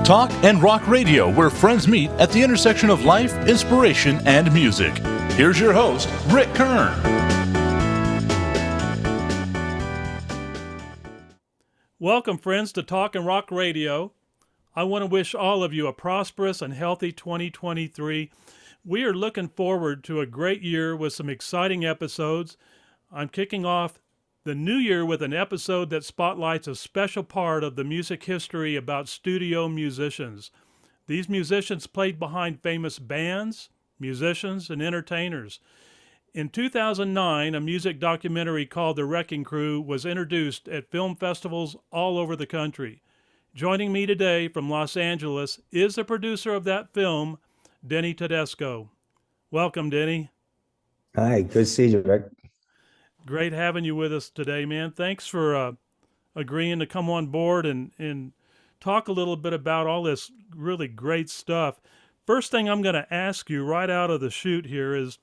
Talk and Rock Radio, where friends meet at the intersection of life, inspiration, and music. Here's your host, Rick Kern. Welcome, friends, to Talk and Rock Radio. I want to wish all of you a prosperous and healthy 2023. We are looking forward to a great year with some exciting episodes. I'm kicking off the new year with an episode that spotlights a special part of the music history about studio musicians. These musicians played behind famous bands, musicians, and entertainers. In 2009, a music documentary called The Wrecking Crew was introduced at film festivals all over the country. Joining me today from Los Angeles is the producer of that film, Denny Tedesco. Welcome, Denny. Hi, good to see you, Rick. Great having you with us today, man. Thanks for agreeing to come on board and talk a little bit about all this really great stuff. First thing I'm going to ask you right out of the chute here is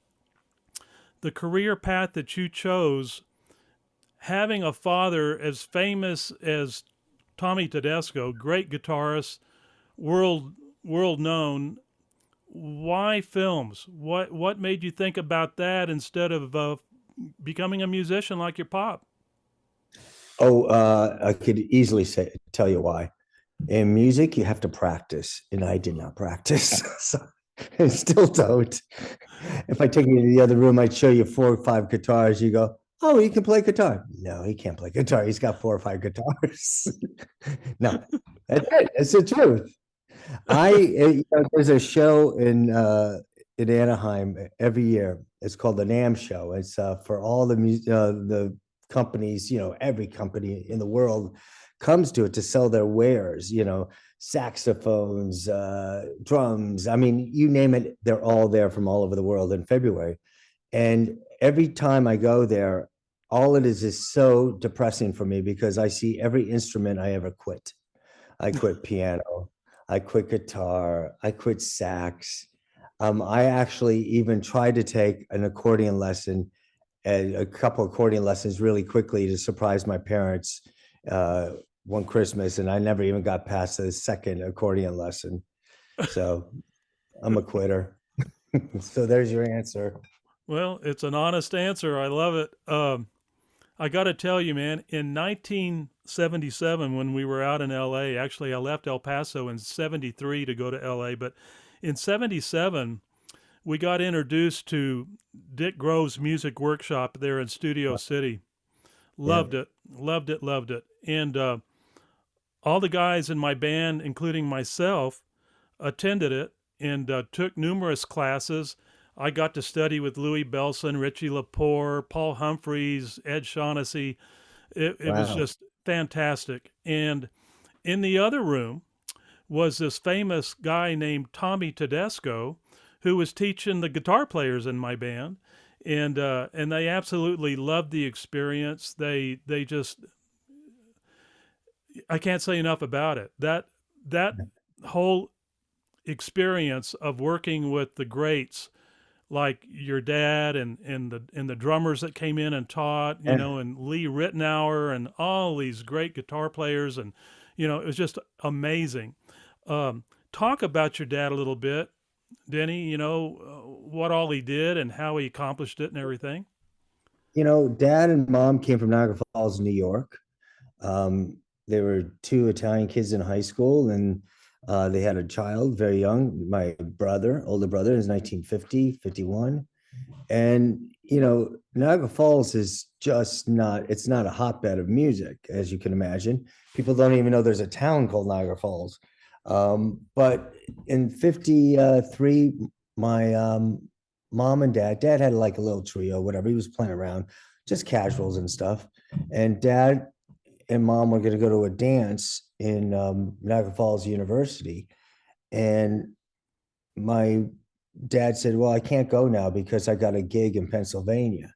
the career path that you chose, having a father as famous as Tommy Tedesco, great guitarist, world known. Why films? What made you think about that instead of becoming a musician like your pop? I could easily tell you why. In music, you have to practice, and I did not practice. So I still don't. If I take you to the other room, I'd show you 4 or 5 guitars. You go, oh, he can play guitar. No, he can't play guitar. He's got 4 or 5 guitars. No, that's it. It's the truth. There's a show in Anaheim every year. It's called the NAMM show. It's for all the companies, every company in the world comes to it to sell their wares, saxophones, drums. I mean, you name it, they're all there from all over the world in February. And every time I go there, all it is so depressing for me because I see every instrument I ever quit. I quit piano, I quit guitar, I quit sax. I actually even tried to take an accordion lesson, a couple accordion lessons really quickly to surprise my parents one Christmas, and I never even got past the second accordion lesson. So I'm a quitter. So there's your answer. Well, it's an honest answer. I love it. I got to tell you, man, in 1977, when we were out in L.A., actually I left El Paso in 73 to go to L.A., but in 77, we got introduced to Dick Grove's music workshop there in Studio City. Loved it. And all the guys in my band, including myself, attended it and took numerous classes. I got to study with Louis Bellson, Richie Lepore, Paul Humphreys, Ed Shaughnessy. It was just fantastic. And in the other room was this famous guy named Tommy Tedesco, who was teaching the guitar players in my band, and they absolutely loved the experience. They just, I can't say enough about it. That whole experience of working with the greats like your dad and the drummers that came in and taught, and Lee Ritenour and all these great guitar players, and it was just amazing. Talk about your dad a little bit, Denny, what all he did and how he accomplished it and everything. Dad and mom came from Niagara Falls, New York. They were 2 Italian kids in high school, and they had a child very young. My older brother is 1950, 51. And, Niagara Falls is just it's not a hotbed of music, as you can imagine. People don't even know there's a town called Niagara Falls. But in 53, my mom and dad had like a little trio, whatever. He was playing around, just casuals and stuff. And dad and mom were going to go to a dance in Niagara Falls University. And my dad said, well, I can't go now because I got a gig in Pennsylvania,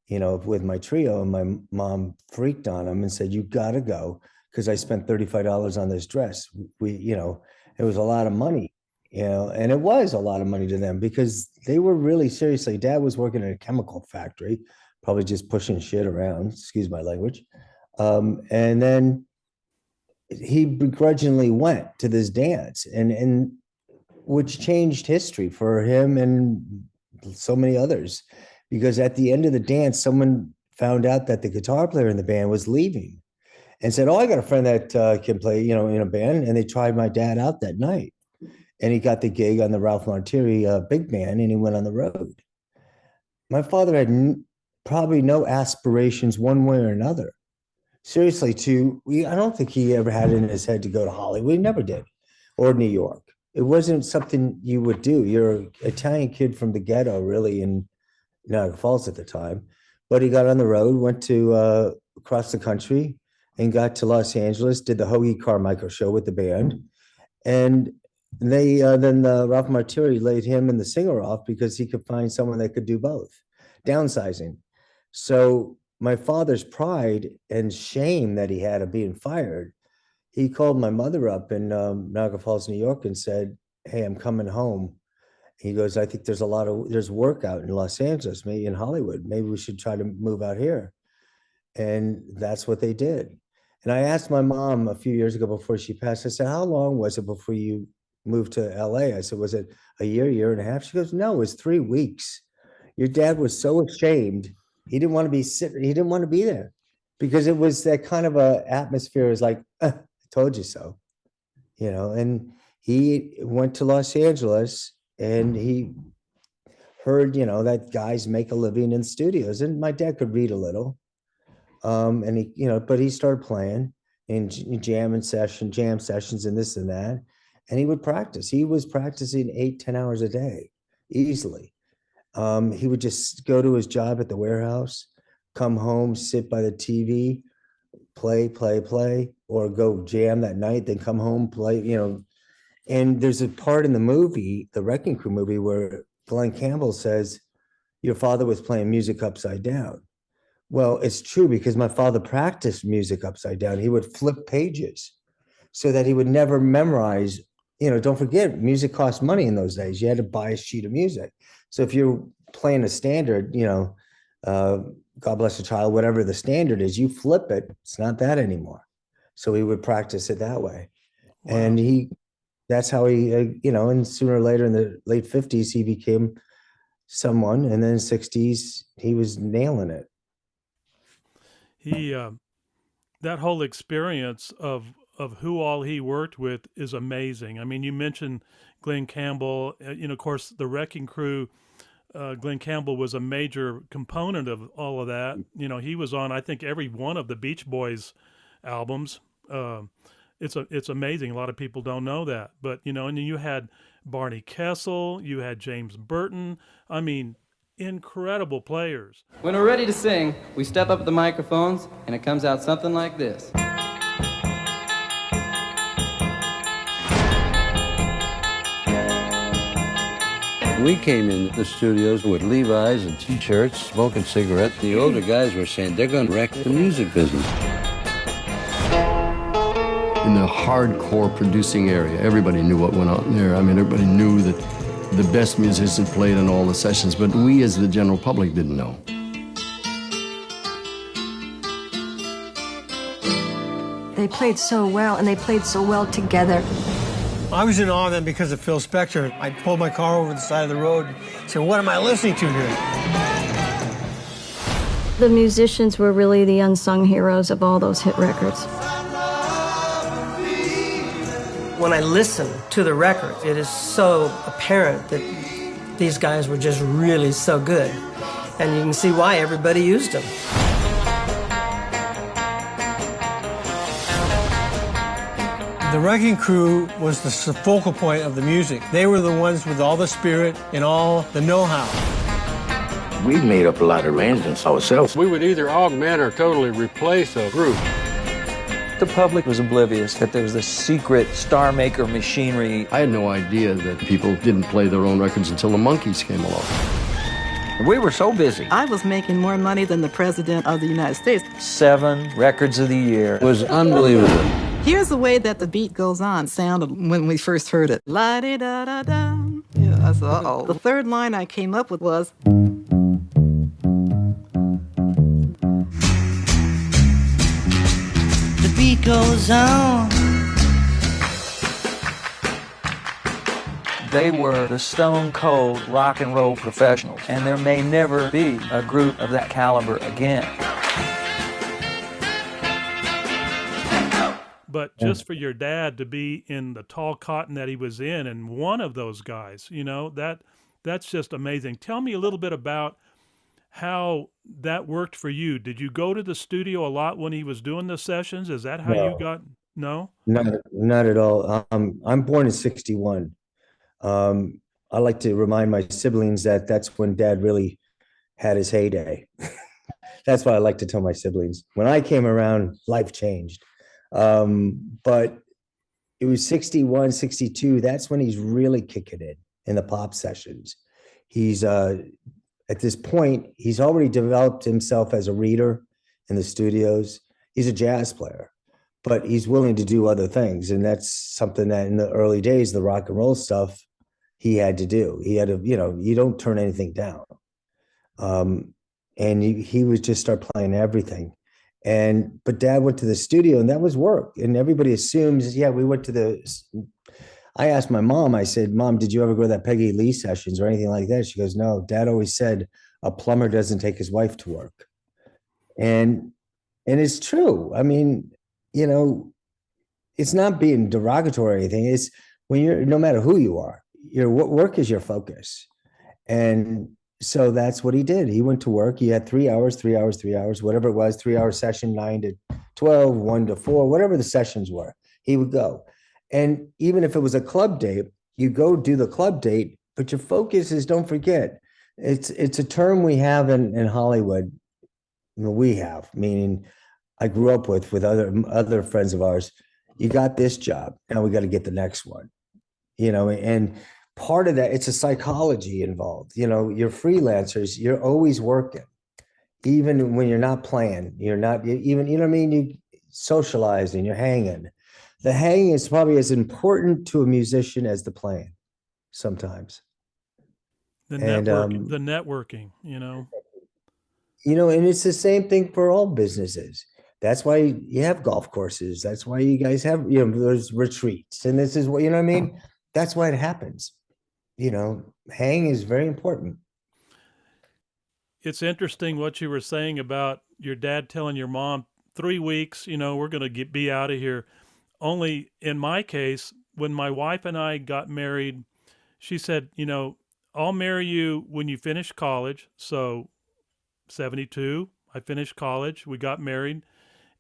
with my trio. And my mom freaked on him and said, you got to go, because I spent $35 on this dress. It was a lot of money, and it was a lot of money to them because they were really seriously. Dad was working in a chemical factory, probably just pushing shit around, excuse my language. And then he begrudgingly went to this dance, and which changed history for him and so many others, because at the end of the dance, someone found out that the guitar player in the band was leaving and said, "Oh, I got a friend that can play, in a band." And they tried my dad out that night, and he got the gig on the Ralph Martiri big band, and he went on the road. My father had probably no aspirations one way or another. Seriously, I don't think he ever had it in his head to go to Hollywood. He never did, or New York. It wasn't something you would do. You're an Italian kid from the ghetto, really, in Niagara Falls at the time. But he got on the road, went to across the country, and got to Los Angeles, did the Hoagie Carmichael show with the band. And they then Ralph Martiri laid him and the singer off because he could find someone that could do both, downsizing. So my father's pride and shame that he had of being fired, he called my mother up in Niagara Falls, New York, and said, "Hey, I'm coming home." He goes, "I think there's work out in Los Angeles, maybe in Hollywood. Maybe we should try to move out here." And that's what they did. And I asked my mom a few years ago before she passed, I said, "How long was it before you moved to LA?" I said, "Was it a year and a half?" She goes, "No, it was 3 weeks. Your dad was so ashamed. He didn't want to be sitting. He didn't want to be there because it was that kind of a atmosphere. Is like, I told you so, And he went to Los Angeles and he heard, that guys make a living in studios. And my dad could read a little, and he, but he started playing in jam sessions and this and that, and he would practice. He was practicing 8-10 hours a day, easily. He would just go to his job at the warehouse, come home, sit by the TV, play, or go jam that night, then come home, play, And there's a part in the movie, the Wrecking Crew movie, where Glenn Campbell says, "Your father was playing music upside down." Well, it's true because my father practiced music upside down. He would flip pages so that he would never memorize. Don't forget, music cost money in those days. You had to buy a sheet of music. So if you're playing a standard, God Bless the Child, whatever the standard is, you flip it. It's not that anymore. So he would practice it that way. Wow. And that's how he, and sooner or later in the late 50s, he became someone. And then in the 60s, he was nailing it. That whole experience of who all he worked with is amazing. I mean, you mentioned Glenn Campbell, of course, the Wrecking Crew. Glenn Campbell was a major component of all of that. He was on, I think, every one of the Beach Boys albums. It's amazing. A lot of people don't know that, but and you had Barney Kessel, you had James Burton. I mean, incredible players. When we're ready to sing, we step up at the microphones, and it comes out something like this. We came in the studios with Levi's and T-shirts, smoking cigarettes. The older guys were saying they're going to wreck the music business. In the hardcore producing area, everybody knew what went on there. I mean, everybody knew that the best musicians played on all the sessions, but we as the general public didn't know. They played so well, and they played so well together. I was in awe then because of Phil Spector. I pulled my car over the side of the road and said, "What am I listening to here?" The musicians were really the unsung heroes of all those hit records. When I listen to the record, it is so apparent that these guys were just really so good. And you can see why everybody used them. The Wrecking Crew was the focal point of the music. They were the ones with all the spirit and all the know-how. We made up a lot of arrangements ourselves. We would either augment or totally replace a group. The public was oblivious that there was this secret star maker machinery. I had no idea that people didn't play their own records until the Monkees came along. We were so busy. I was making more money than the President of the United States. 7 records of the year. It was unbelievable. Here's the way that the beat goes on sounded when we first heard it. La-di-da-da-da. Yeah, I said, uh-oh. The third line I came up with was... The beat goes on. They were the stone cold rock and roll professionals, and there may never be a group of that caliber again. But just for your dad to be in the tall cotton that he was in, and one of those guys, that's just amazing. Tell me a little bit about how that worked for you. Did you go to the studio a lot when he was doing the sessions? Is that how you got? No? Not at all. I'm born in 61. I like to remind my siblings that that's when Dad really had his heyday. That's what I like to tell my siblings. When I came around, life changed. But it was 61, 62. That's when he's really kicking it in the pop sessions. He's at this point, he's already developed himself as a reader in the studios. He's a jazz player, but he's willing to do other things. And that's something that in the early days, the rock and roll stuff, he had to do. He had to, you don't turn anything down. And he would just start playing everything. But Dad went to the studio, and that was work. And everybody assumes, we went to I asked my mom, I said, Mom, did you ever go to that Peggy Lee sessions or anything like that? She goes, no, Dad always said a plumber doesn't take his wife to work. And it's true. I mean, it's not being derogatory or anything. It's when no matter who you are, your work is your focus. And so that's what he did. He went to work. He had 3 hours, whatever it was, 3-hour session, 9 to 12, 1 to 4, whatever the sessions were, he would go. And even if it was a club date, you go do the club date, but your focus is, don't forget, it's a term we have in Hollywood. Meaning I grew up with other friends of ours. You got this job, now we got to get the next one, and part of that, it's a psychology involved. You're freelancers, you're always working. Even when you're not playing, you're not even, you socializing, you're hanging. The hanging is probably as important to a musician as the playing sometimes. The networking, And it's the same thing for all businesses. That's why you have golf courses. That's why you guys have, those retreats. And this is what, that's why it happens. Hang is very important. It's interesting what you were saying about your dad telling your mom, 3 weeks, we're going to be out of here. Only in my case, when my wife and I got married, she said, I'll marry you when you finish college. So 72, I finished college, we got married,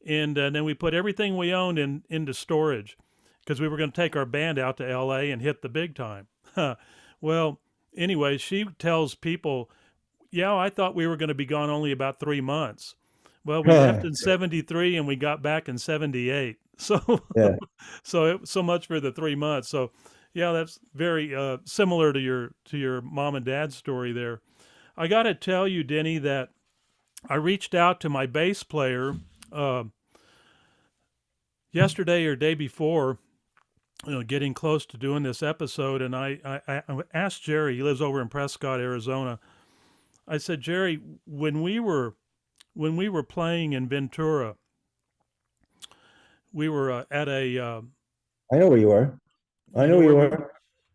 and then we put everything we owned into storage because we were going to take our band out to L.A. and hit the big time. Well, anyway, she tells people, I thought we were going to be gone only about 3 months. Well, we left in 73 and we got back in 78. So, so much for the 3 months. So, that's very similar to your mom and dad's story there. I got to tell you, Denny, that I reached out to my bass player yesterday or day before, getting close to doing this episode, and I asked Jerry. He lives over in Prescott, Arizona. I said, Jerry, when we were playing in Ventura, we were at a. I know where you were.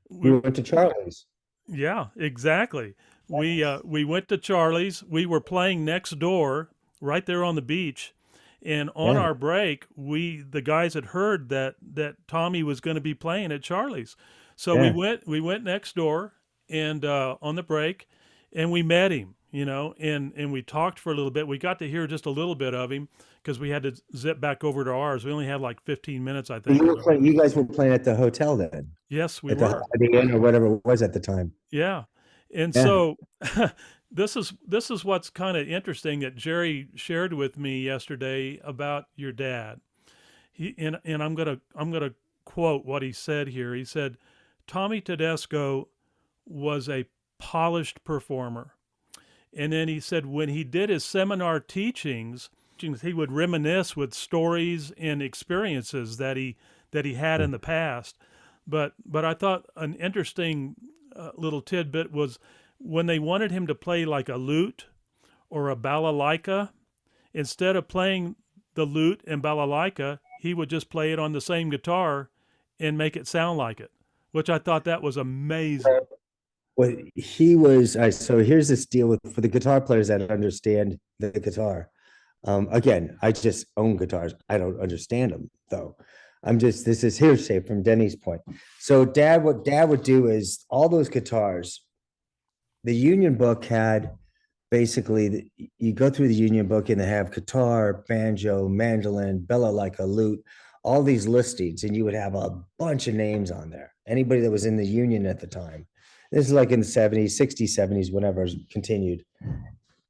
We went to Charlie's. Yeah, exactly. We went to Charlie's. We were playing next door, right there on the beach, and on our break, the guys had heard that Tommy was going to be playing at Charlie's, so we went next door and on the break, and we met him. And we talked for a little bit. We got to hear just a little bit of him because we had to zip back over to ours. We only had like 15 minutes, I think. You guys were playing at the hotel then? Yes, we were. At the Inn or whatever it was at the time. Yeah. And so this is what's kind of interesting that Jerry shared with me yesterday about your dad. And I'm gonna quote what he said here. He said, Tommy Tedesco was a polished performer. And then he said when he did his seminar teachings, he would reminisce with stories and experiences that he had in the past. But I thought an interesting little tidbit was when they wanted him to play like a lute or a balalaika, instead of playing the lute and balalaika, he would just play it on the same guitar and make it sound like it. which I thought that was amazing. Well, he was, so here's this deal for the guitar players that understand the guitar. Again, I just own guitars. I don't understand them though. This is hearsay from Denny's point. So what dad would do is all those guitars, the union book had basically, you go through the union book and they have guitar, banjo, mandolin, balalaika, lute, all these listings, and you would have a bunch of names on there. Anybody that was in the union at the time. This is like in the 70s, 60s, 70s, whenever it continued.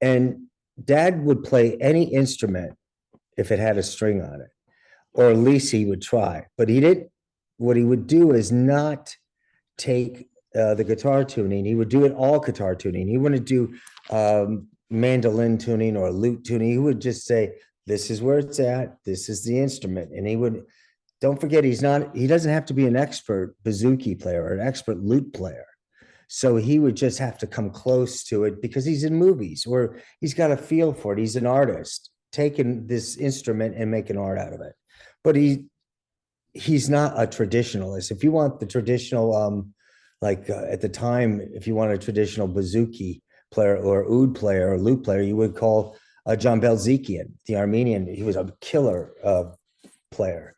And dad would play any instrument if it had a string on it, or at least he would try. But he didn't, what he would do is not take the guitar tuning. He would do it all guitar tuning. He wouldn't do mandolin tuning or lute tuning. He would just say, this is where it's at. This is the instrument. And he would, don't forget, he doesn't have to be an expert bouzouki player or an expert lute player. So he would just have to come close to it because he's in movies or he's got a feel for it. He's an artist taking this instrument and making art out of it. But he's not a traditionalist. If you want the traditional, at the time, if you want a traditional bouzouki player or oud player or lute player, you would call John Belzikian, the Armenian. He was a killer player.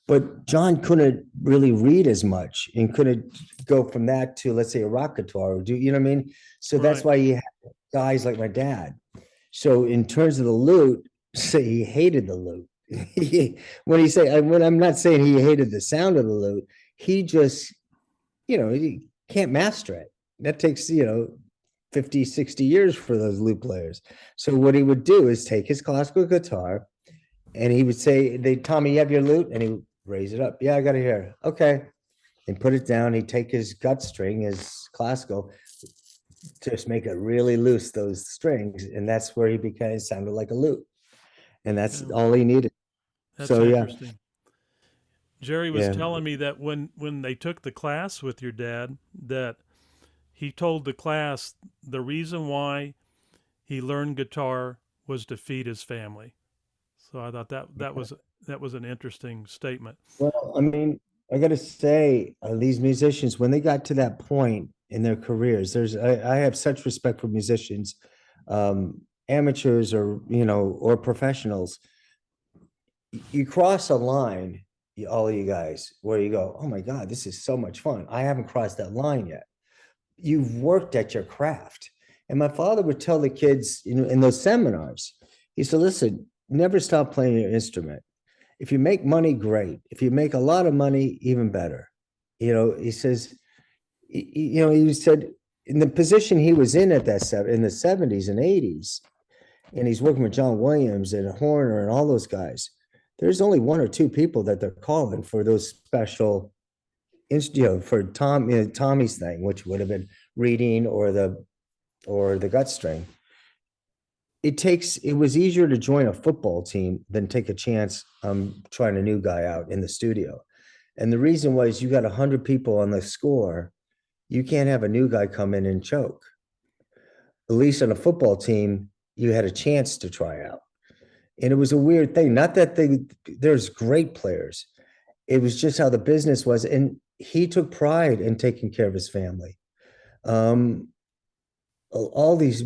But John couldn't really read as much and couldn't go from that to, let's say, a rock guitar. Or you know what I mean? So that's why you have guys like my dad. So in terms of the lute, say he hated the lute. When I'm not saying he hated the sound of the lute, he just, he can't master it. That takes, 50, 60 years for those lute players. So what he would do is take his classical guitar and he would say, Tommy, you have your lute? And he would raise it up. Yeah, I got it here. Okay. And put it down. He'd take his gut string, his classical, just make it really loose, those strings. And that's where he sounded like a lute. And that's all he needed. That's interesting. Jerry was telling me that when they took the class with your dad, that he told the class the reason why he learned guitar was to feed his family. So I thought that was an interesting statement. Well, I mean, I got to say, these musicians, when they got to that point in their careers, I have such respect for musicians, amateurs or professionals. You cross a line, all of you guys, where you go, oh my God, this is so much fun. I haven't crossed that line yet. You've worked at your craft. And my father would tell the kids in those seminars, he said, listen, never stop playing your instrument. If you make money, great. If you make a lot of money, even better. He says, he said in the position he was in in the 70s and 80s, and he's working with John Williams and Horner and all those guys, there's only one or two people that they're calling for those special, for Tommy's thing, which would have been reading or the gut string. It was easier to join a football team than take a chance trying a new guy out in the studio. And the reason was you got 100 people on the score. You can't have a new guy come in and choke. At least on a football team, you had a chance to try out. And it was a weird thing. Not that there's great players. It was just how the business was. And he took pride in taking care of his family. All these,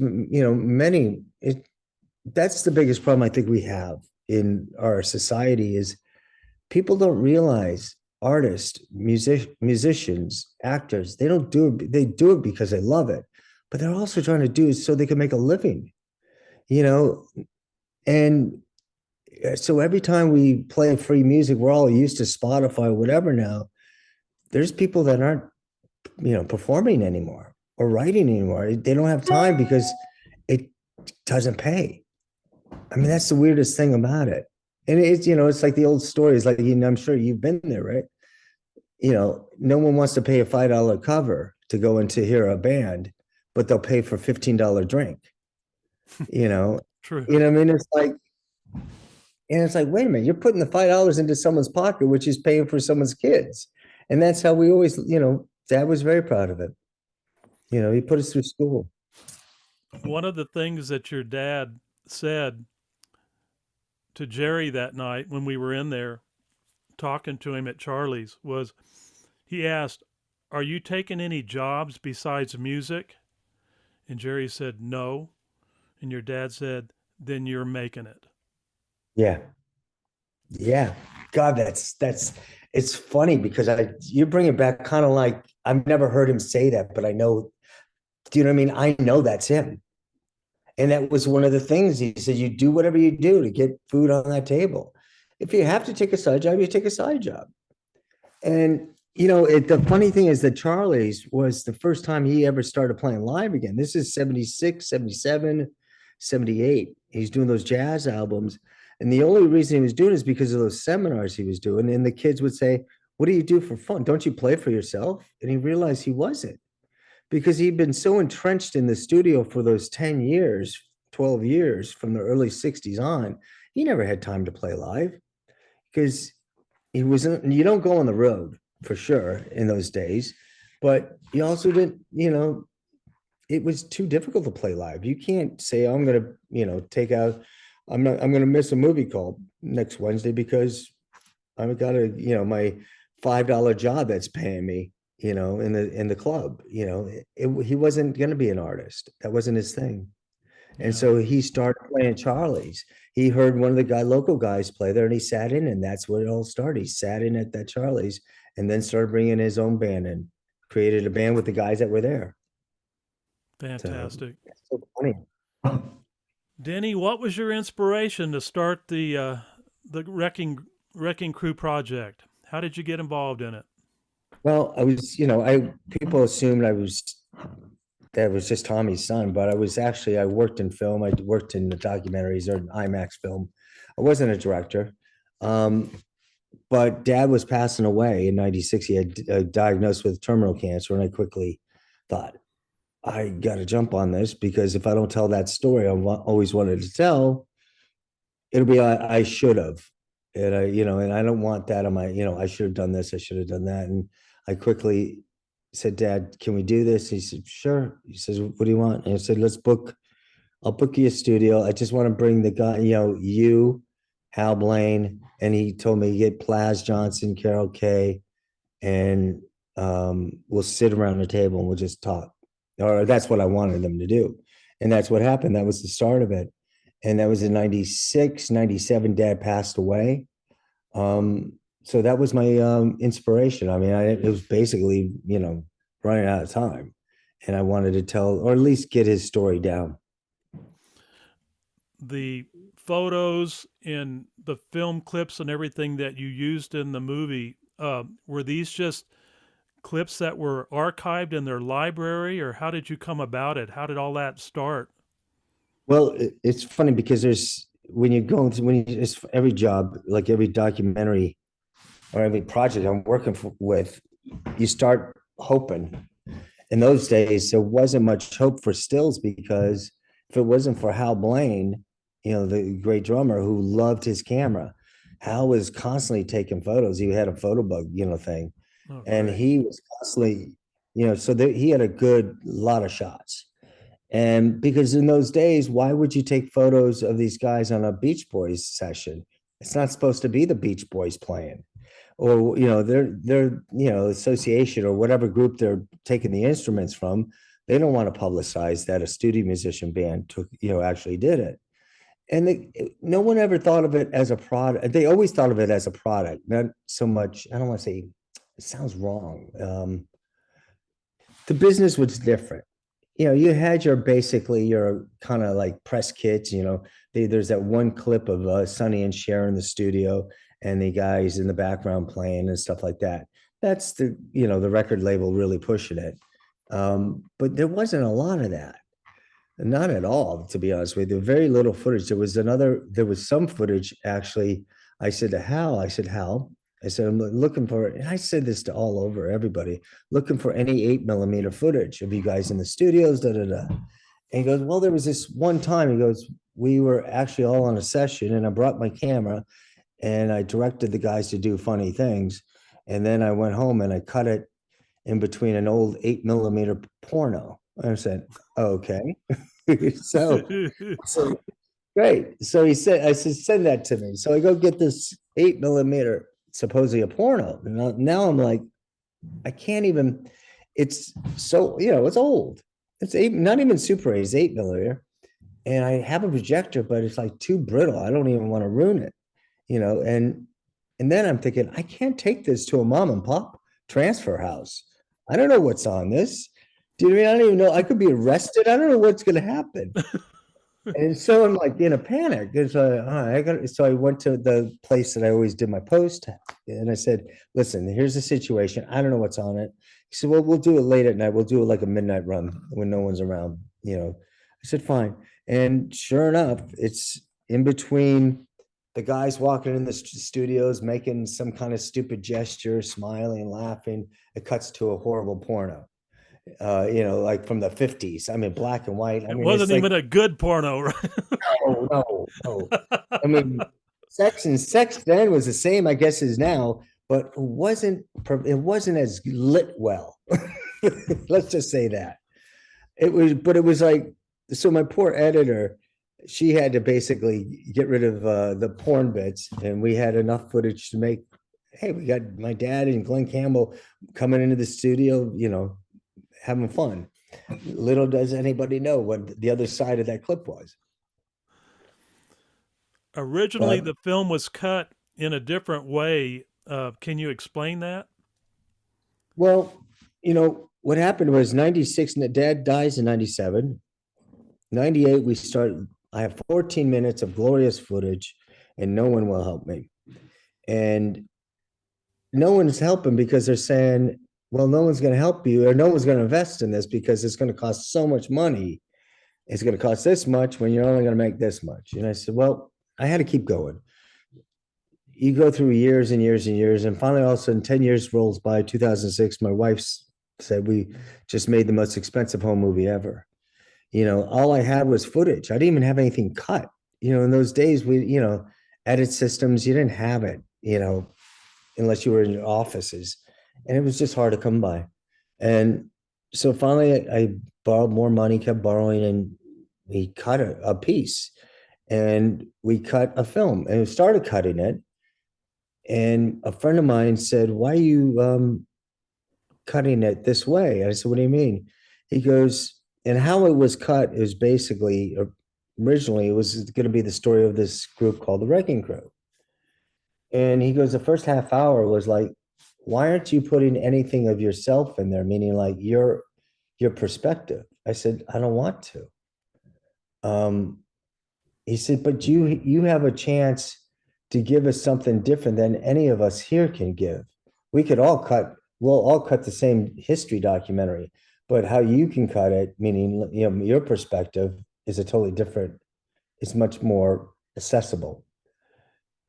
that's the biggest problem I think we have in our society is people don't realize artists, musicians, actors, they don't do it. They do it because they love it, but they're also trying to do it so they can make a living, and so every time we play free music, we're all used to Spotify or whatever now. There's people that aren't, performing anymore or writing anymore. They don't have time because it doesn't pay. I mean, that's the weirdest thing about it. And it's, it's like the old stories, like, I'm sure you've been there, right? No one wants to pay a $5 cover to go in to hear a band, but they'll pay for $15 drink, True. What I mean? It's like, wait a minute, you're putting the $5 into someone's pocket, which is paying for someone's kids. And that's how we always, Dad was very proud of it. He put us through school. One of the things that your dad said to Jerry that night when we were in there talking to him at Charlie's was he asked, are you taking any jobs besides music? And Jerry said, no. And your dad said, then you're making it. Yeah. Yeah. God, that's it's funny because you bring it back kind of like, I've never heard him say that, but I know, do you know what I mean? I know that's him. And that was one of the things he said, you do whatever you do to get food on that table. If you have to take a side job, you take a side job. And, the funny thing is that Charlie's was the first time he ever started playing live again. This is 76, 77, 78. He's doing those jazz albums. And the only reason he was doing it is because of those seminars he was doing. And the kids would say, what do you do for fun? Don't you play for yourself? And he realized he wasn't, because he'd been so entrenched in the studio for those 10 years, 12 years from the early 60s on. He never had time to play live because you don't go on the road for sure in those days, but you also didn't, it was too difficult to play live. You can't say, I'm going to, I'm going to miss a movie call next Wednesday because I've got my $5 job that's paying me, in the club, he wasn't going to be an artist. That wasn't his thing. And so he started playing Charlie's. He heard one of the local guys play there, and he sat in, and that's what it all started. He sat in at that Charlie's and then started bringing his own band and created a band with the guys that were there. Fantastic. So funny. Denny, what was your inspiration to start the Wrecking Crew project? How did you get involved in it? Well, I was, people assumed that was just Tommy's son, but I worked in film. I worked in the documentaries or IMAX film. I wasn't a director. But Dad was passing away in 96. He had diagnosed with terminal cancer. And I quickly thought, I got to jump on this, because if I don't tell that story I always wanted to tell, it'll be, I should have. And and I don't want that on my, I should have done this. I should have done that. And I quickly said, Dad, can we do this? He said, sure. He says, what do you want? And I said, I'll book you a studio. I just want to bring the guy, you, Hal Blaine. And he told me, get Plaz Johnson, Carole King, and we'll sit around the table and we'll just talk. Or that's what I wanted them to do. And that's what happened. That was the start of it. And that was in 96, 97, Dad passed away. So that was my inspiration. I mean, it was basically, running out of time. And I wanted to tell, or at least get his story down. The photos in the film clips and everything that you used in the movie, were these just clips that were archived in their library, or how did you come about it? How did all that start? Well, it's funny because it's every job, like every documentary or every project I'm working with, you start hoping. In those days, there wasn't much hope for stills, because if it wasn't for Hal Blaine, the great drummer who loved his camera, Hal was constantly taking photos. He had a photo bug, thing. Oh, and right. He was constantly, so he had a lot of shots. And because in those days, why would you take photos of these guys on a Beach Boys session? It's not supposed to be the Beach Boys playing, or, their association or whatever group they're taking the instruments from. They don't want to publicize that a studio musician band actually did it. And no one ever thought of it as a product. They always thought of it as a product, not so much. I don't want to say, it sounds wrong. The business was different. You had your kind of like press kits, there's that one clip of Sonny and Cher in the studio and the guys in the background playing and stuff like that. That's the record label really pushing it. But there wasn't a lot of that. Not at all, to be honest with you. Very little footage. There was some footage, actually. I said to Hal, I'm looking for, and I said this to all over everybody, looking for any 8mm footage of you guys in the studios, And he goes, well, there was this one time, he goes, we were actually all on a session and I brought my camera and I directed the guys to do funny things. And then I went home and I cut it in between an old 8mm porno. I said, okay. so great. So I said, send that to me. So I go get this 8mm, supposedly a porno. Now I'm like, I can't even, it's so, it's old. It's not even Super 8, it's 8 millimeter. And I have a projector, but it's like too brittle. I don't even want to ruin it, and then I'm thinking, I can't take this to a mom and pop transfer house. I don't know what's on this. Do you know what I mean? I don't even know. I could be arrested. I don't know what's going to happen. And so I'm like in a panic. And so I went to the place that I always did my post. And I said, listen, here's the situation. I don't know what's on it. He said, well, we'll do it late at night. We'll do it like a midnight run when no one's around. I said, fine. And sure enough, it's in between the guys walking in the studios, making some kind of stupid gesture, smiling, laughing. It cuts to a horrible porno, like from the 50s. I mean, black and white. It wasn't even a good porno, right? No. I mean, sex then was the same, I guess, as now, but it wasn't as lit well. Let's just say that. It was like, so my poor editor, she had to basically get rid of the porn bits, and we had enough footage to make, hey, we got my dad and Glenn Campbell coming into the studio, having fun. Little does anybody know what the other side of that clip was. Originally, the film was cut in a different way. Can you explain that? Well, what happened was 96, and Dad dies in 97. 98, we start. I have 14 minutes of glorious footage, and no one will help me. And no one's helping because they're saying, well, no one's going to help you, or no one's going to invest in this because it's going to cost so much money. It's going to cost this much when you're only going to make this much. And I said, well, I had to keep going. You go through years and years and years, and finally, all of a sudden, 10 years rolls by. 2006, my wife said, we just made the most expensive home movie ever. All I had was footage. I didn't even have anything cut. In those days, we, edit systems, you didn't have it, unless you were in your offices. And it was just hard to come by. And so finally, I borrowed more money, kept borrowing, and we cut a piece. And we cut a film, and we started cutting it. And a friend of mine said, why are you cutting it this way? And I said, what do you mean? He goes, and how it was cut is basically, originally, it was going to be the story of this group called the Wrecking Crew. And he goes, the first half hour was like, why aren't you putting anything of yourself in there? Meaning like your perspective. I said, I don't want to. He said, but you have a chance to give us something different than any of us here can give. We'll all cut the same history documentary. But how you can cut it, meaning, your perspective is a totally different, it's much more accessible.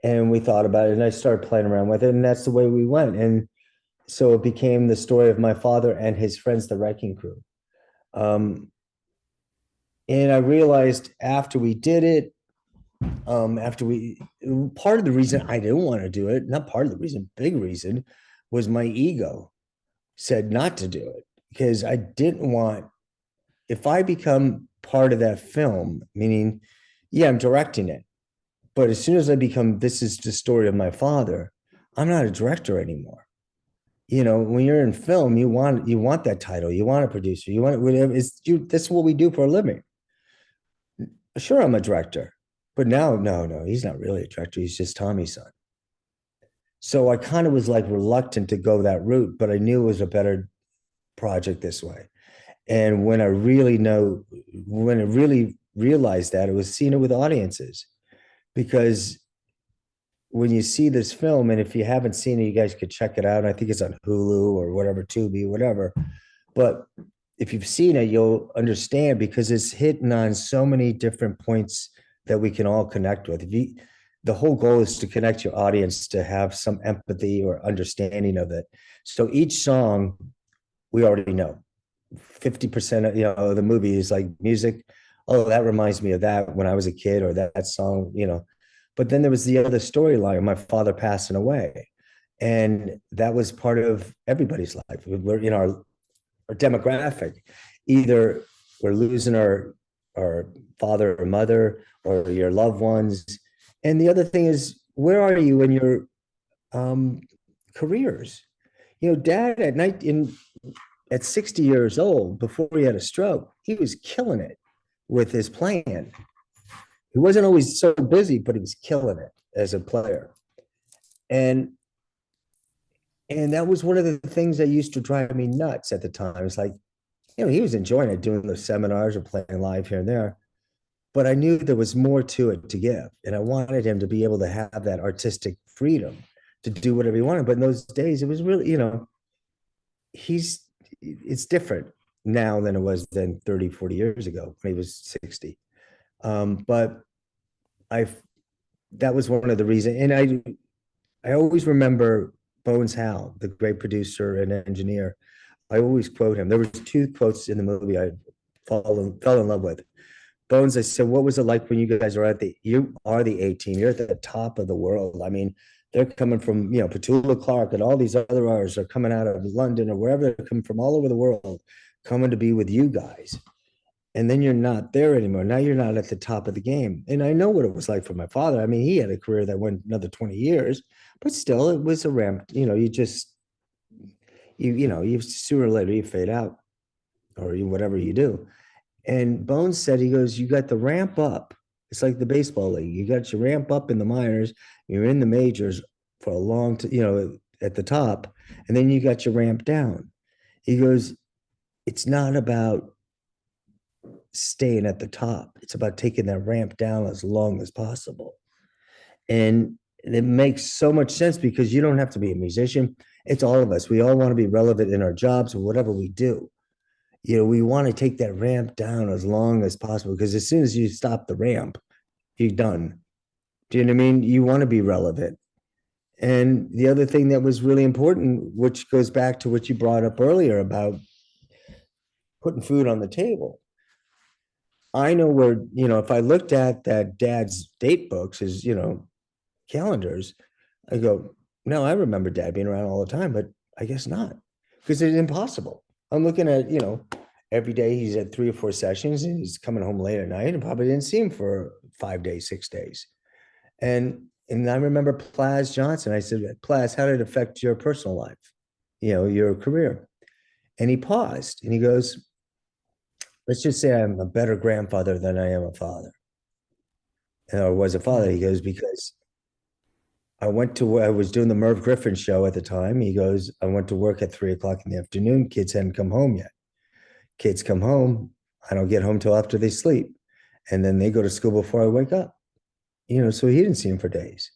And we thought about it, and I started playing around with it, and that's the way we went. And so it became the story of my father and his friends, the Wrecking Crew. And I realized after we did it, part of the reason I didn't want to do it, not part of the reason, big reason, was my ego said not to do it. Because I didn't want, if I become part of that film, meaning, yeah, I'm directing it, but as soon as I become, this is the story of my father, I'm not a director anymore. When you're in film, you want that title, you want a producer, you want whatever. This is what we do for a living. Sure, I'm a director, but now, no, he's not really a director. He's just Tommy's son. So I kind of was like reluctant to go that route, but I knew it was a better project this way. And when I really realized that, it was seeing it with audiences. Because when you see this film, and if you haven't seen it, you guys could check it out. I think it's on Hulu or whatever, Tubi, whatever. But if you've seen it, you'll understand, because it's hitting on so many different points that we can all connect with. The whole goal is to connect your audience to have some empathy or understanding of it. So each song, we already know 50% of the movie is like music. Oh, that reminds me of that when I was a kid, or that song, but then there was the other storyline, my father passing away. And that was part of everybody's life. We're in our demographic. Either we're losing our father or mother, or your loved ones. And the other thing is, where are you in your careers? Dad at night at 60 years old, before he had a stroke, he was killing it with his playing. He wasn't always so busy, but he was killing it as a player. And that was one of the things that used to drive me nuts at the time. It's like, he was enjoying it, doing those seminars or playing live here and there. But I knew there was more to it to give. And I wanted him to be able to have that artistic freedom to do whatever he wanted. But in those days, it was really, it's different now than it was then 30, 40 years ago when he was 60. But that was one of the reasons. And I always remember Bones Howe, the great producer and engineer. I always quote him. There was two quotes in the movie I fell in love with. Bones, I said, what was it like when you guys are you are the A team, you're at the top of the world. I mean, they're coming from, Petula Clark and all these other artists are coming out of London or wherever they're coming from all over the world, coming to be with you guys. And then you're not there anymore. Now you're not at the top of the game. And I know what it was like for my father. I mean, he had a career that went another 20 years, but still it was a ramp. You sooner or later you fade out or whatever you do. And Bones said, he goes, you got the ramp up. It's like the baseball league. You got your ramp up in the minors. You're in the majors for a long time, at the top. And then you got your ramp down. He goes, it's not about staying at the top. It's about taking that ramp down as long as possible. And it makes so much sense because you don't have to be a musician. It's all of us. We all want to be relevant in our jobs or whatever we do. We want to take that ramp down as long as possible because as soon as you stop the ramp, you're done. Do you know what I mean? You want to be relevant. And the other thing that was really important, which goes back to what you brought up earlier about putting food on the table. I know where, if I looked at that dad's date books, his, calendars, I go, no, I remember dad being around all the time, but I guess not because it's impossible. I'm looking at, every day he's at 3 or 4 sessions and he's coming home late at night and probably didn't see him for 5 days, 6 days. And I remember Plaz Johnson. I said, Plaz, how did it affect your personal life? Your career? And he paused and he goes, let's just say I'm a better grandfather than I am a father. Or was a father. He goes, because I was doing the Merv Griffin show at the time. He goes, I went to work at 3:00 in the afternoon. Kids hadn't come home yet. Kids come home. I don't get home till after they sleep. And then they go to school before I wake up. So he didn't see him for days.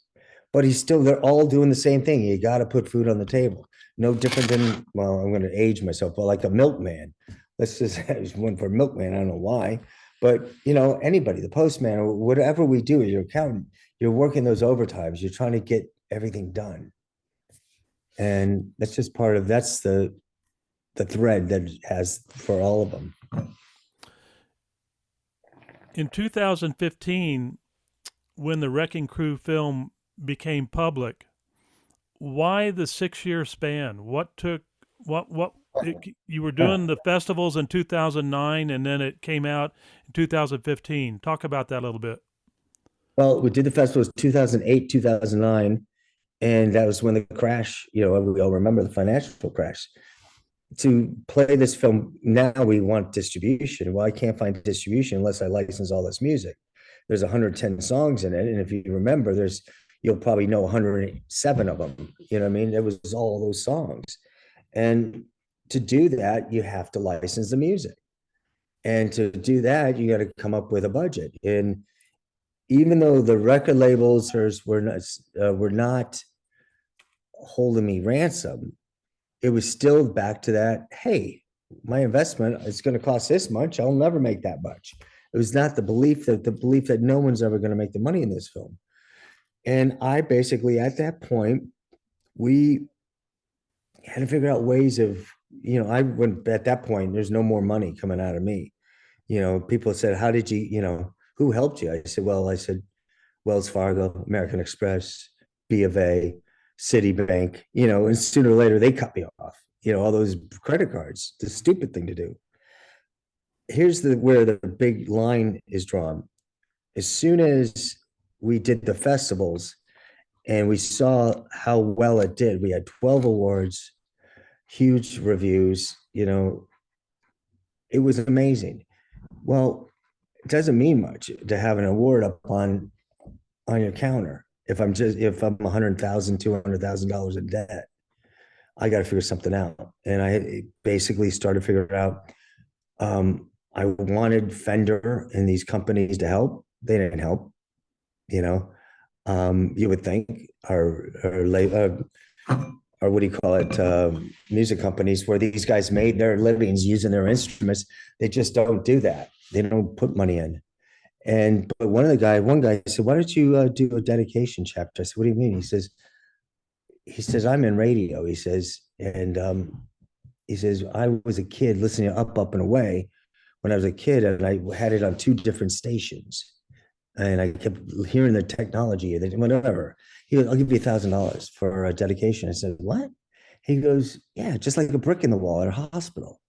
But they're all doing the same thing. You got to put food on the table. No different than, well, I'm going to age myself, but like a milkman. Let's just have one for a milkman. I don't know why. But, anybody, the postman, or whatever we do, your accountant, you're working those overtimes. You're trying to get everything done. And that's just that's the thread that it has for all of them. In 2015, when the Wrecking Crew film became public, why the 6-year span? You were doing the festivals in 2009 and then it came out in 2015. Talk about that a little bit. Well, we did the festivals 2008, 2009, and that was when the crash, we all remember the financial crash. To play this film, now we want distribution. Well, I can't find distribution unless I license all this music. There's 110 songs in it, and if you remember, you'll probably know 107 of them. You know what I mean? It was all those songs. And to do that, you have to license the music. And to do that, you got to come up with a budget. And even though the record labels were not holding me ransom, it was still back to that, hey, my investment is going to cost this much. I'll never make that much. It was not the belief that no one's ever going to make the money in this film. And I basically, at that point, we had to figure out ways of, at that point, there's no more money coming out of me. People said, how did you, who helped you? I said, Wells Fargo, American Express, B of A, Citibank, and sooner or later they cut me off, all those credit cards, the stupid thing to do. Here's where the big line is drawn. As soon as we did the festivals and we saw how well it did, we had 12 awards, huge reviews, it was amazing. Well, it doesn't mean much to have an award up on your counter. If I'm $100,000, $200,000 in debt, I got to figure something out. And I basically started figuring out, I wanted Fender and these companies to help. They didn't help, you would think, or what do you call it? Music companies where these guys made their livings using their instruments. They just don't do that. They don't put money in. But one guy said, why don't you do a dedication chapter? I said, what do you mean? He says, I'm in radio. He says, I was a kid listening to Up and Away when I was a kid, and I had it on 2 different stations. And I kept hearing the technology, whatever. He goes, I'll give you $1,000 for a dedication. I said, what? He goes, yeah, just like a brick in the wall at a hospital.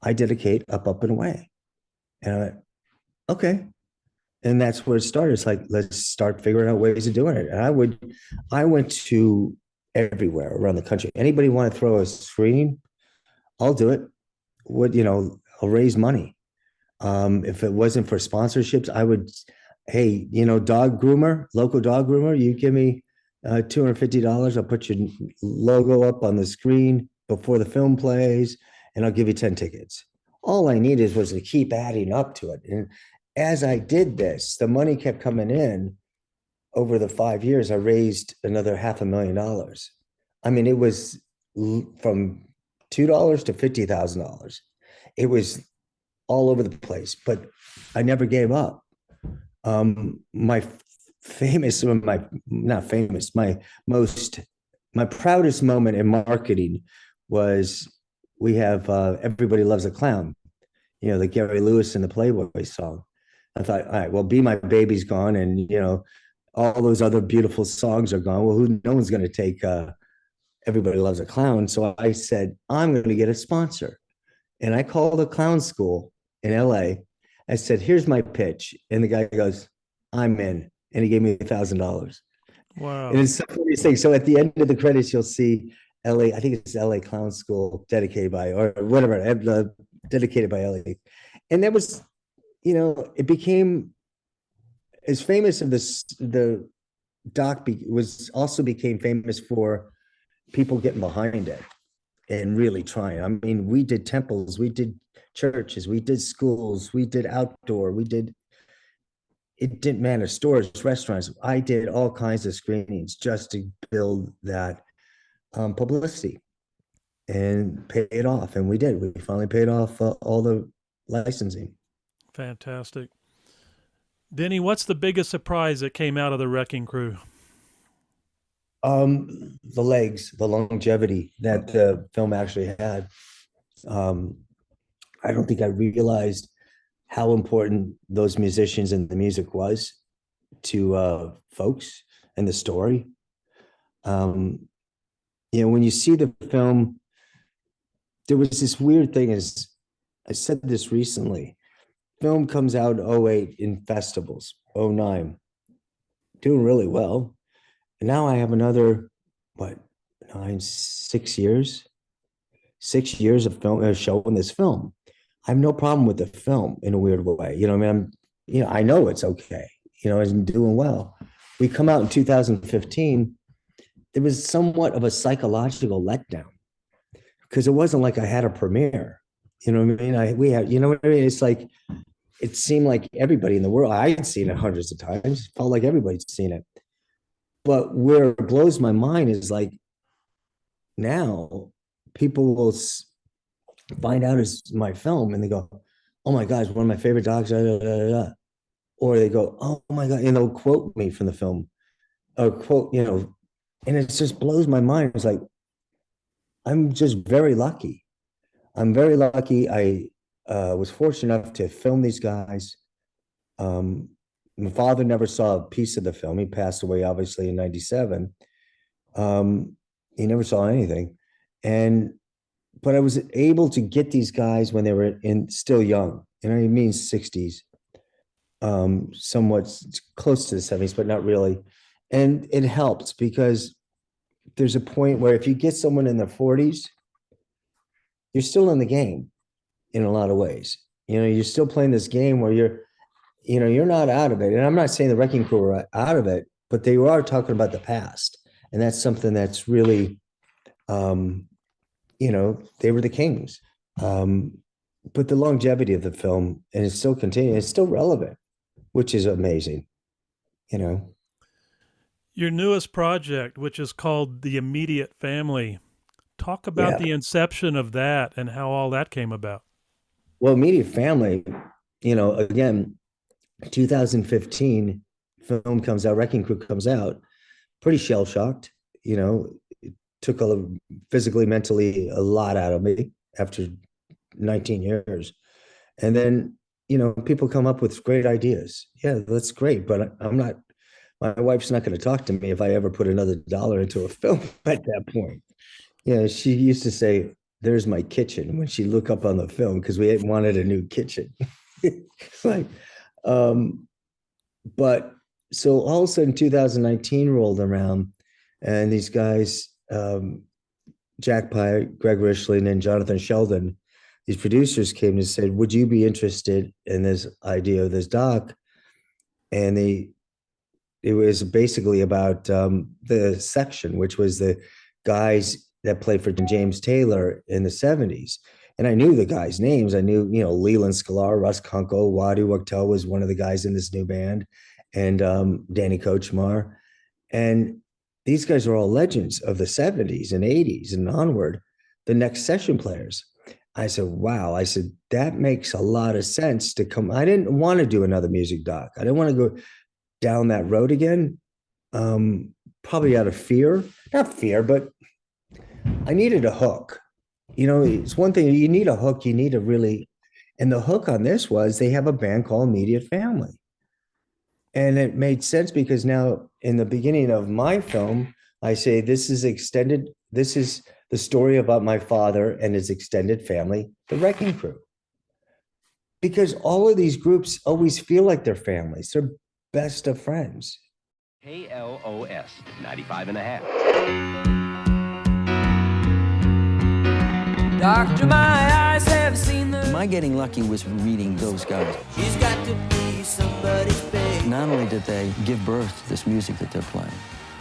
I dedicate Up and Away. And I went, okay. And that's where it started. It's like, let's start figuring out ways of doing it. And I went to everywhere around the country. Anybody want to throw a screening? I'll do it. I'll raise money. If it wasn't for sponsorships, I would, hey, dog groomer, local dog groomer, you give me $250. I'll put your logo up on the screen before the film plays, and I'll give you 10 tickets. All I needed was to keep adding up to it. And as I did this, the money kept coming in. Over the 5 years, I raised another $500,000. I mean, it was from $2 to $50,000. It was all over the place, but I never gave up. My proudest moment in marketing was we have Everybody Loves a Clown, the Gary Lewis and the Playboy song. I thought, all right, well, Be My Baby's gone, and all those other beautiful songs are gone. Well, no one's going to take Everybody Loves a Clown. So I said, I'm going to get a sponsor. And I called a clown school in L.A. I said, here's my pitch. And the guy goes, I'm in. And he gave me $1,000. Wow. And it's the funniest thing. So at the end of the credits, you'll see L.A., I think it's L.A. Clown School dedicated by, or whatever, dedicated by L.A. And that was, it became as famous of the doc became famous for people getting behind it and really trying. I mean, we did temples, we did churches, we did schools, we did outdoor, it didn't matter, stores, restaurants. I did all kinds of screenings just to build that publicity and pay it off. And we did. We finally paid off all the licensing. Fantastic. Denny, what's the biggest surprise that came out of the Wrecking Crew? The legs, the longevity that the film actually had. I don't think I realized how important those musicians and the music was to folks and the story. When you see the film, there was this weird thing, as I said this recently. Film comes out in 2008 in festivals, 2009, doing really well. And now I have another, 6 years of film showing this film. I have no problem with the film in a weird way. I know it's okay. It's doing well. We come out in 2015. There was somewhat of a psychological letdown because it wasn't like I had a premiere. You know what I mean? We had, it's like, it seemed like everybody in the world, I had seen it hundreds of times, felt like everybody's seen it. But where it blows my mind is like, now people will find out it's my film and they go, oh my God, it's one of my favorite dogs, or they go, oh my God, and they'll quote me from the film, or quote, and it just blows my mind. It's like, I'm just very lucky. I'm very lucky. I was fortunate enough to film these guys. My father never saw a piece of the film. He passed away, obviously, in 97. He never saw anything. But I was able to get these guys when they were still young, I mean 60s, somewhat close to the 70s, but not really. And it helps because there's a point where if you get someone in their 40s you're still in the game in a lot of ways. You're still playing this game where you're not out of it. And I'm not saying the Wrecking Crew are out of it, but they are talking about the past. And that's something that's really, they were the kings. But the longevity of the film, and it's still continuing, it's still relevant, which is amazing, Your newest project, which is called The Immediate Family. Talk about the inception of that and how all that came about. Well, Immediate Family, again, 2015, film comes out, Wrecking Crew comes out, pretty shell-shocked, it took physically, mentally, a lot out of me after 19 years. And then, people come up with great ideas. Yeah, that's great, but my wife's not going to talk to me if I ever put another dollar into a film at that point. She used to say, "There's my kitchen," when she looked up on the film, because we wanted a new kitchen. But so all of a sudden 2019 rolled around, and these guys, Jack Pye, Greg Richland, and Jonathan Sheldon, these producers came and said, "Would you be interested in this idea of this doc?" And it was basically about the section, which was the guys that played for James Taylor in the 70s. And I knew the guys' names. I knew, Leland Sklar, Russ Kunkel, Waddy Wachtel was one of the guys in this new band, and Danny Kortchmar. And these guys are all legends of the 70s and 80s and onward, the next session players. I said, wow. I said, that makes a lot of sense to come. I didn't want to do another music doc. I didn't want to go down that road again, probably out of fear. Not fear, but I needed a hook. It's one thing, you need a hook, you need a really, and the hook on this was they have a band called Immediate Family. And it made sense because now in the beginning of my film, I say, this is the story about my father and his extended family, the Wrecking Crew. Because all of these groups always feel like they're families. They're best of friends. KLOS 95.5. Doctor, my eyes have seen the... My getting lucky was reading those guys. She's got to be somebody's baby. Not only did they give birth to this music that they're playing,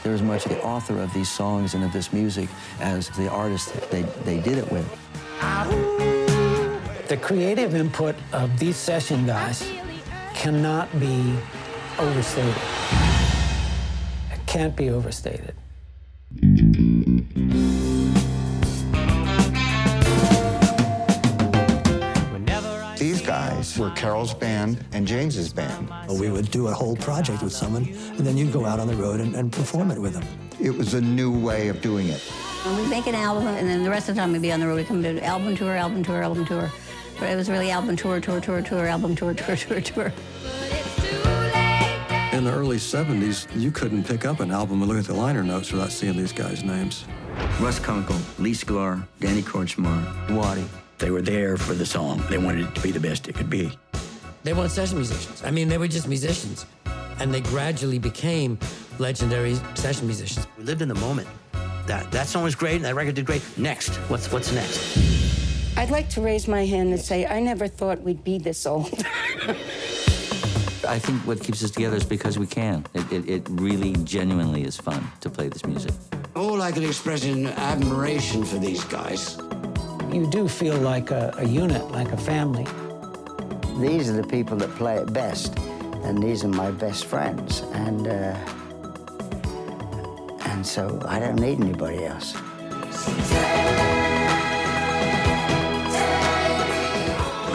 they're as much the author of these songs and of this music as the artist they did it with. The creative input of these session guys cannot be overstated. It can't be overstated. These guys were Carole's band and James's band. We would do a whole project with someone, and then you'd go out on the road and perform it with them. It was a new way of doing it. We'd make an album, and then the rest of the time we'd be on the road. We'd come to album tour, album tour, album tour. But it was really album tour, tour, tour, tour, album tour, tour, tour, tour. In the early 70s, you couldn't pick up an album and look at the liner notes without seeing these guys' names. Russ Kunkel, Sklar, Danny Kortchmar, Waddy. They were there for the song. They wanted it to be the best it could be. They weren't session musicians. I mean, they were just musicians. And they gradually became legendary session musicians. We lived in the moment. That song was great, and that record did great. Next, what's next? I'd like to raise my hand and say, I never thought we'd be this old. I think what keeps us together is because we can. It really genuinely is fun to play this music. All I can express is admiration for these guys. You do feel like a unit, like a family. These are the people that play it best, and these are my best friends. And so I don't need anybody else.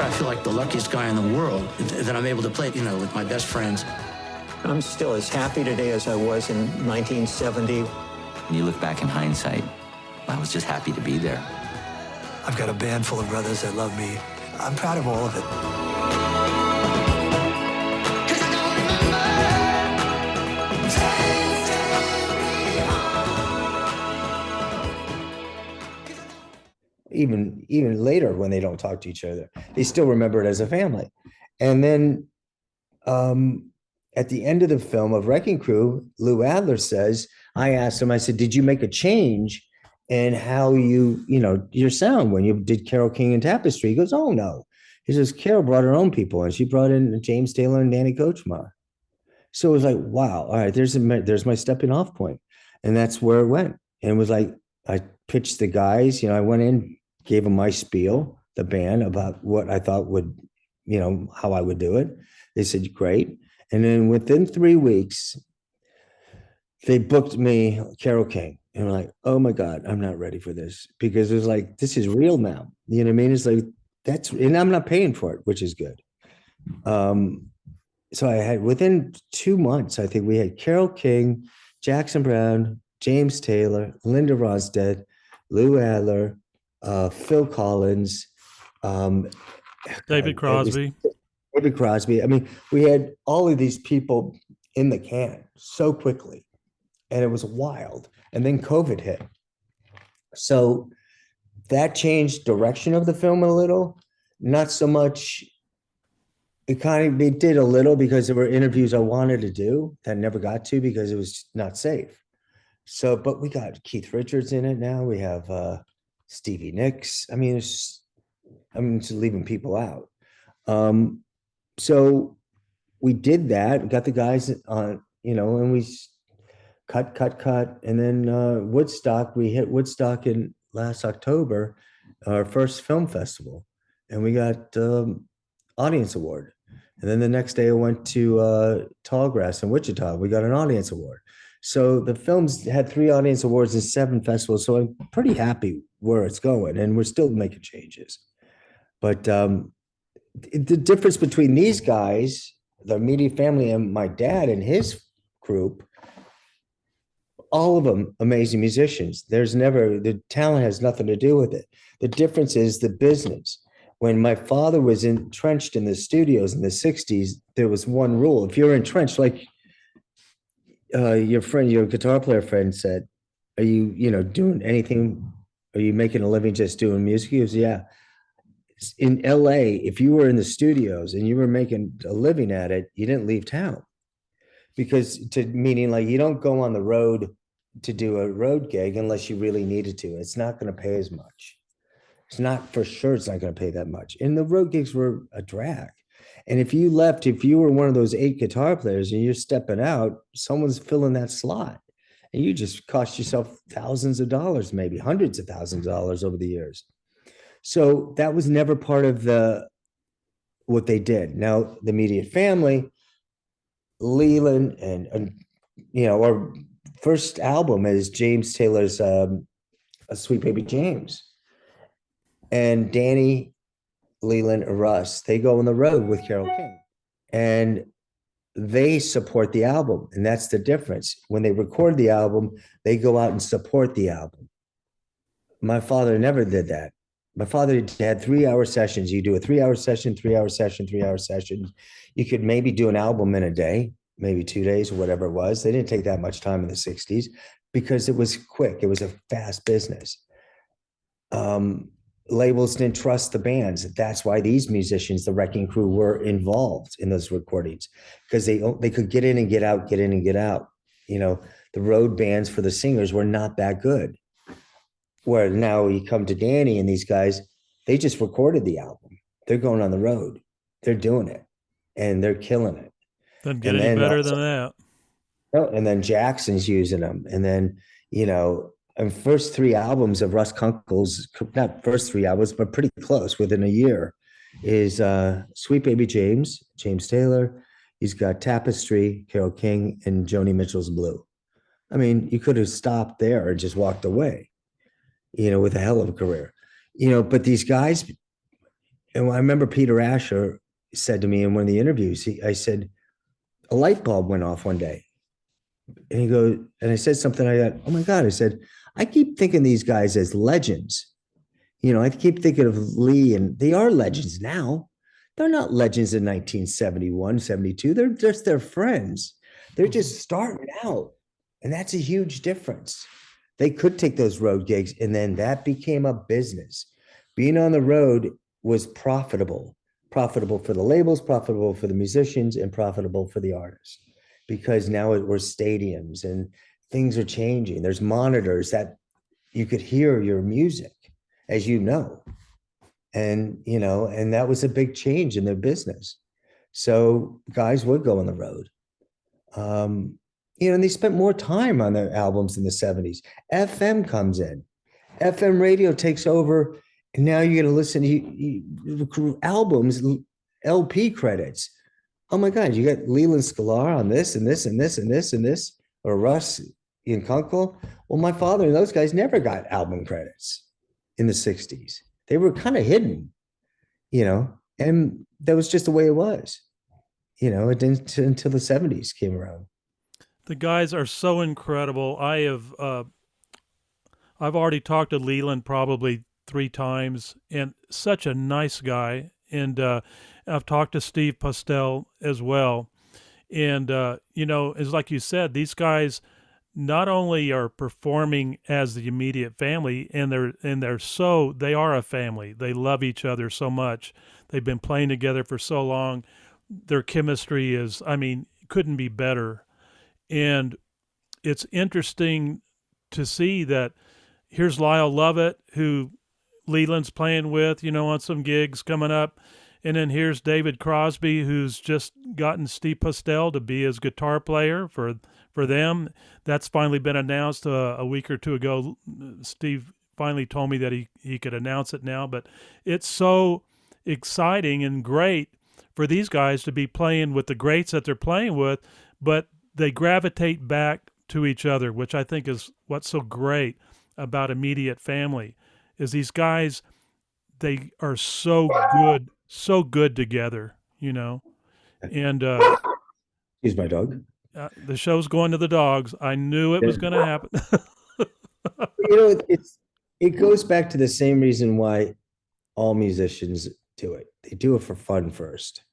I feel like the luckiest guy in the world that I'm able to play, with my best friends. I'm still as happy today as I was in 1970. When you look back in hindsight, I was just happy to be there. I've got a band full of brothers that love me. I'm proud of all of it. Even later, when they don't talk to each other, they still remember it as a family. And then at the end of the film of Wrecking Crew, Lou Adler says, I asked him, I said, did you make a change and how your sound when you did Carole King and Tapestry. He goes, oh no. He says, Carole brought her own people and she brought in James Taylor and Danny Kortchmar. So it was like, wow, all right, there's my stepping off point. And that's where it went. And it was like, I pitched the guys, I went in, gave them my spiel, the band, about what I thought would, how I would do it. They said, great. And then within 3 weeks, they booked me Carole King. And I'm like, oh my God, I'm not ready for this, because it was like, this is real now. You know what I mean? It's like, and I'm not paying for it, which is good. So I had, within 2 months, I think we had Carole King, Jackson Browne, James Taylor, Linda Ronstadt, Lou Adler, Phil Collins, David Crosby. David Crosby. I mean, we had all of these people in the can so quickly, and it was wild. And then COVID hit. So that changed direction of the film a little. Not so much. It did a little, because there were interviews I wanted to do that I never got to because it was not safe. So, but we got Keith Richards in it now. We have Stevie Nicks. I mean, just leaving people out. So we did that. We got the guys on, and we cut. And then Woodstock, we hit Woodstock in last October, our first film festival. And we got audience award. And then the next day I went to Tallgrass in Wichita. We got an audience award. So the films had 3 audience awards and 7 festivals. So I'm pretty happy where it's going, and we're still making changes. But the difference between these guys, the immediate family, and my dad and his group, all of them amazing musicians. The talent has nothing to do with it. The difference is the business. When my father was entrenched in the studios in the 60s, there was one rule. If you're entrenched, like your guitar player friend said, are you, doing anything? Are you making a living just doing music? He goes, yeah. In L.A., if you were in the studios and you were making a living at it, you didn't leave town. Meaning like you don't go on the road to do a road gig unless you really needed to. It's not going to pay as much. It's not going to pay that much. And the road gigs were a drag. And if you were one of those 8 guitar players and you're stepping out, someone's filling that slot. And you just cost yourself thousands of dollars, maybe hundreds of thousands of dollars over the years. So that was never part of what they did. Now, the immediate family, Leland, and our first album is James Taylor's Sweet Baby James. And Danny, Leland, and Russ, they go on the road with Carole King. And they support the album. And that's the difference. When they record the album, they go out and support the album. My father never did that. My father had 3-hour sessions. You do a 3-hour session, 3-hour session, 3-hour session. You could maybe do an album in a day, maybe 2 days or whatever it was. They didn't take that much time in the 60s because it was quick. It was a fast business. Labels didn't trust the bands. That's why these musicians, the Wrecking Crew, were involved in those recordings, because they could get in and get out, get in and get out. The road bands for the singers were not that good. Where now you come to Danny and these guys, they just recorded the album. They're going on the road. They're doing it, and they're killing it. Doesn't get any better than that. And then Jackson's using them. And then, and first 3 albums of Russ Kunkel's, not first 3 albums, but pretty close within a year, is Sweet Baby James, James Taylor. He's got Tapestry, Carole King, and Joni Mitchell's Blue. I mean, you could have stopped there and just walked away, with a hell of a career. But these guys, and I remember Peter Asher said to me in one of the interviews, I said, a light bulb went off one day. And he goes, and I said something, I got, oh my God, I said, I keep thinking these guys as legends. I keep thinking of Lee, and they are legends now. They're not legends in 1971, 72. They're just their friends. They're just starting out. And that's a huge difference. They could take those road gigs, and then that became a business. Being on the road was profitable for the labels, profitable for the musicians, and profitable for the artists, because now we're stadiums and things are changing. There's monitors that you could hear your music, as you know. And, and that was a big change in their business. So guys would go on the road. And they spent more time on their albums in the 70s. FM comes in. FM radio takes over. And now you're going to listen to albums, LP credits. Oh my God, you got Leland Sklar on this and this and this and this and this, or Russ and Kunkel. Well, my father and those guys never got album credits in the 60s. They were kind of hidden, and that was just the way it was, it didn't until the 70s came around. The guys are so incredible. I've already talked to Leland probably 3 times, and such a nice guy. And I've talked to Steve Postell as well. And, it's like you said, these guys not only are performing as the immediate family, and they are a family. They love each other so much. They've been playing together for so long. Their chemistry couldn't be better. And it's interesting to see that here's Lyle Lovett, who Leland's playing with, on some gigs coming up. And then here's David Crosby, who's just gotten Steve Postell to be his guitar player for them. That's finally been announced a week or 2 ago. Steve finally told me that he could announce it now. But it's so exciting and great for these guys to be playing with the greats that they're playing with, but they gravitate back to each other, which I think is what's so great about immediate family, is these guys, they are so good together, and he's my dog. The show's going to the dogs. I knew it was going to happen. It goes back to the same reason why all musicians do it. They do it for fun first.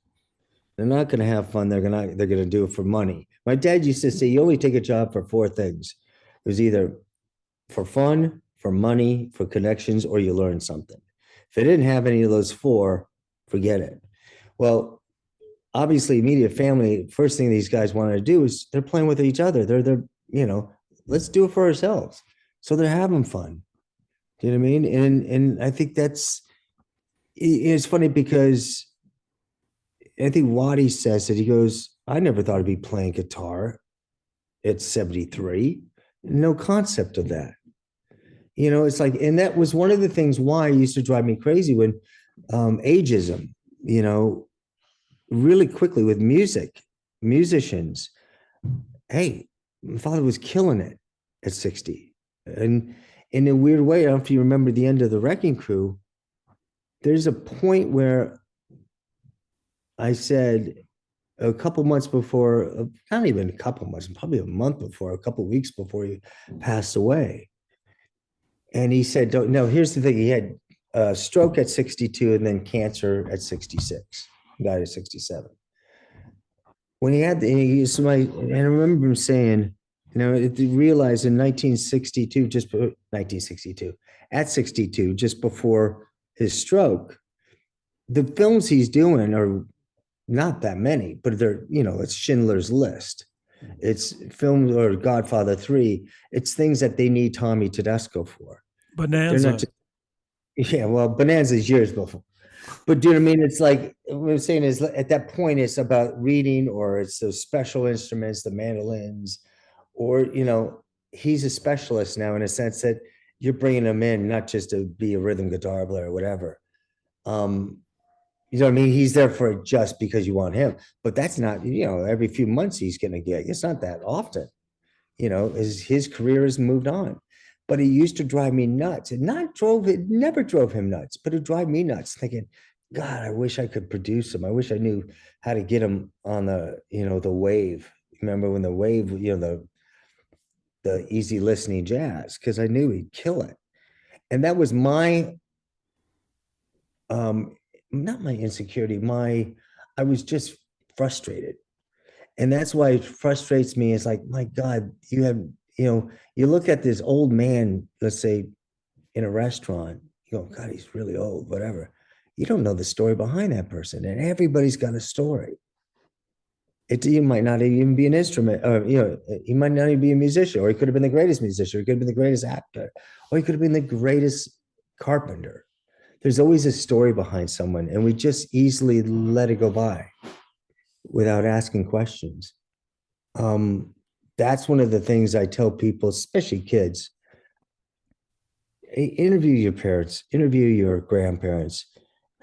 They're not going to have fun. They're going to do it for money. My dad used to say, you only take a job for 4 things. It was either for fun, for money, for connections, or you learn something. If it didn't have any of those 4, forget it. Well, obviously, immediate family, first thing these guys wanted to do is they're playing with each other. They're let's do it for ourselves. So they're having fun. Do you know what I mean? And I think it's funny because I think Waddy says that, he goes, I never thought I'd be playing guitar at 73. No concept of that. It's like, and that was one of the things why it used to drive me crazy when ageism, really quickly with musicians. Hey, my father was killing it at 60. And in a weird way, I don't know if you remember the end of the Wrecking Crew, there's a point where I said a couple months before, not even a couple months, probably a month before, a couple weeks before he passed away. And he said, no, here's the thing. He had a stroke at 62 and then cancer at 66. He died at 67. When he had, and I remember him saying, realized in 1962, at 62, just before his stroke, the films he's doing are not that many, but they're, it's Schindler's List. It's films, or Godfather 3. It's things that they need Tommy Tedesco for. Bonanza. Bonanza's years before. But do you know what I mean? It's like, what I'm saying is, at that point, it's about reading, or it's those special instruments, the mandolins, or, he's a specialist now in a sense that you're bringing him in, not just to be a rhythm guitar player or whatever. You know what I mean? He's there for it just because you want him. But that's not, every few months he's going to get. It's not that often, as his career has moved on. But it used to drive me nuts. It never drove him nuts, but it drove me nuts, thinking, God, I wish I could produce him. I wish I knew how to get him on the, the wave. Remember when the wave, the easy listening jazz, because I knew he'd kill it. And that was my, not my insecurity, I was just frustrated. And that's why it frustrates me. It's like, my God, you have, you look at this old man, let's say in a restaurant, you go, God, he's really old, whatever. You don't know the story behind that person. And everybody's got a story. He might not even be an instrument, or he might not even be a musician, or he could have been the greatest musician, or he could have been the greatest actor, or he could have been the greatest carpenter. There's always a story behind someone, and we just easily let it go by without asking questions. That's one of the things I tell people, especially kids. Interview your parents, interview your grandparents.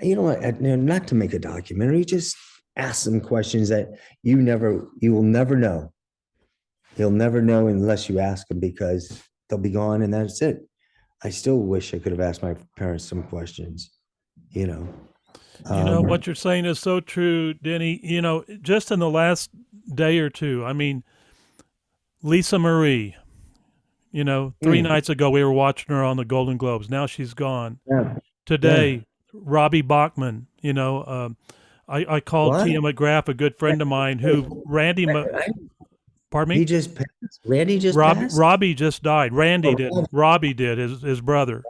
You know what? Not to make a documentary, just ask them questions that you will never know. You'll never know unless you ask them, because they'll be gone and that's it. I still wish I could have asked my parents some questions, What you're saying is so true, Denny. Just in the last day or two, I mean, Lisa Marie, 3 nights ago, we were watching her on the Golden Globes. Now she's gone. Yeah. Today, Robbie Bachman, I called Tia McGrath, a good friend of mine, who pardon me? He just passed. Randy just passed? Robbie just died. Randy didn't. Robbie did, his brother.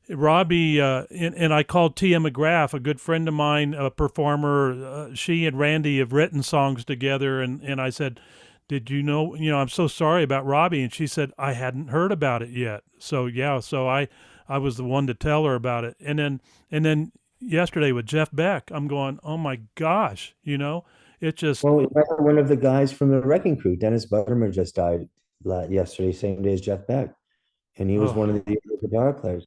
Robbie, and I called Tia McGrath, a good friend of mine, a performer. She and Randy have written songs together, and I said, did you know, I'm so sorry about Robbie. And she said, I hadn't heard about it yet. So, I was the one to tell her about it. And then yesterday with Jeff Beck, I'm going, oh my gosh, it just. Well, one of the guys from the Wrecking Crew, Dennis Butterman, just died yesterday, same day as Jeff Beck. And he was one of the guitar players.